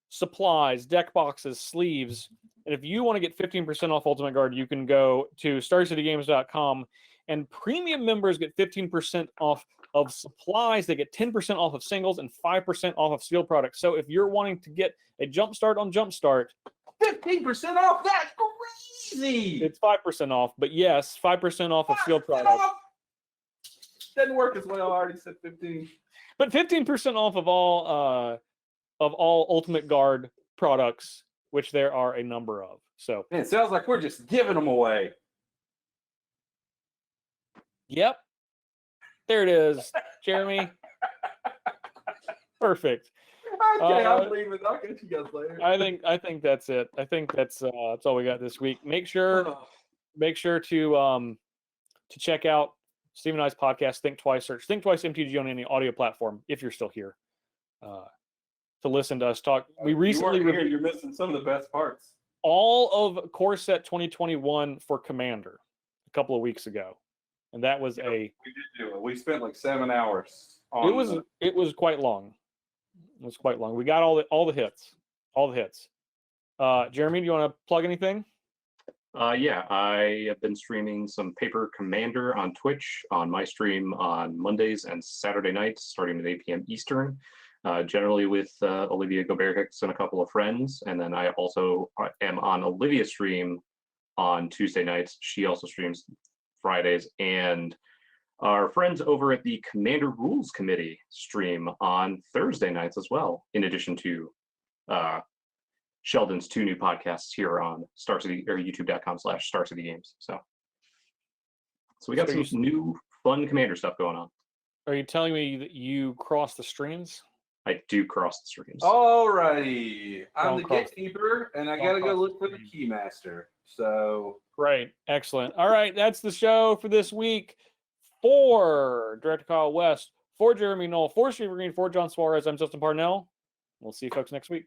supplies, deck boxes, sleeves. And if you want to get 15% off Ultimate Guard, you can go to StarCityGames.com, and premium members get 15% off of supplies. They get 10% off of singles and 5% off of sealed products. So if you're wanting to get a jump start on Jumpstart, 15% off. That's crazy. it's 5% off. But yes, 5% off of sealed 5% products. off. Doesn't work as well. I already said 15. But 15% off of all Ultimate Guard products, which there are a number of. So, Man, it sounds like we're just giving them away. yep. There it is, Jeremy. Perfect. Okay, Uh, I'm leaving. I'll catch you guys later. I think that's it. I think that's all we got this week. Make sure to check out Steve and I's podcast, Think Twice. Search Think Twice MTG on any audio platform if you're still here to listen to us talk. We recently you weren't here. reviewed You're missing some of the best parts. all of Core Set 2021 for Commander a couple of weeks ago, and that was We did do it. We spent like 7 hours. it was quite long. It was quite long. We got all the hits. Jeremy, do you want to plug anything? Yeah, I have been streaming some Paper Commander on Twitch on my stream on Mondays and Saturday nights, starting at 8 p.m. Eastern, generally with Olivia Gobert Hicks and a couple of friends. And then I also am on Olivia's stream on Tuesday nights. She also streams Fridays. And our friends over at the Commander Rules Committee stream on Thursday nights as well, in addition to Sheldon's 2 new podcasts here on Star City or youtube.com/Star City Games. So we got some new fun Commander stuff going on. Are you telling me that you cross the streams? I do cross the streams. Alrighty. I'm Don't the cross- gatekeeper, and I don't gotta go cross look the for the keymaster. So Great. Excellent. All right. That's the show for this week. For Director Kyle West, for Jeremy Knoll, for Steve Green, for John Suarez, I'm Justin Parnell. We'll see you folks next week.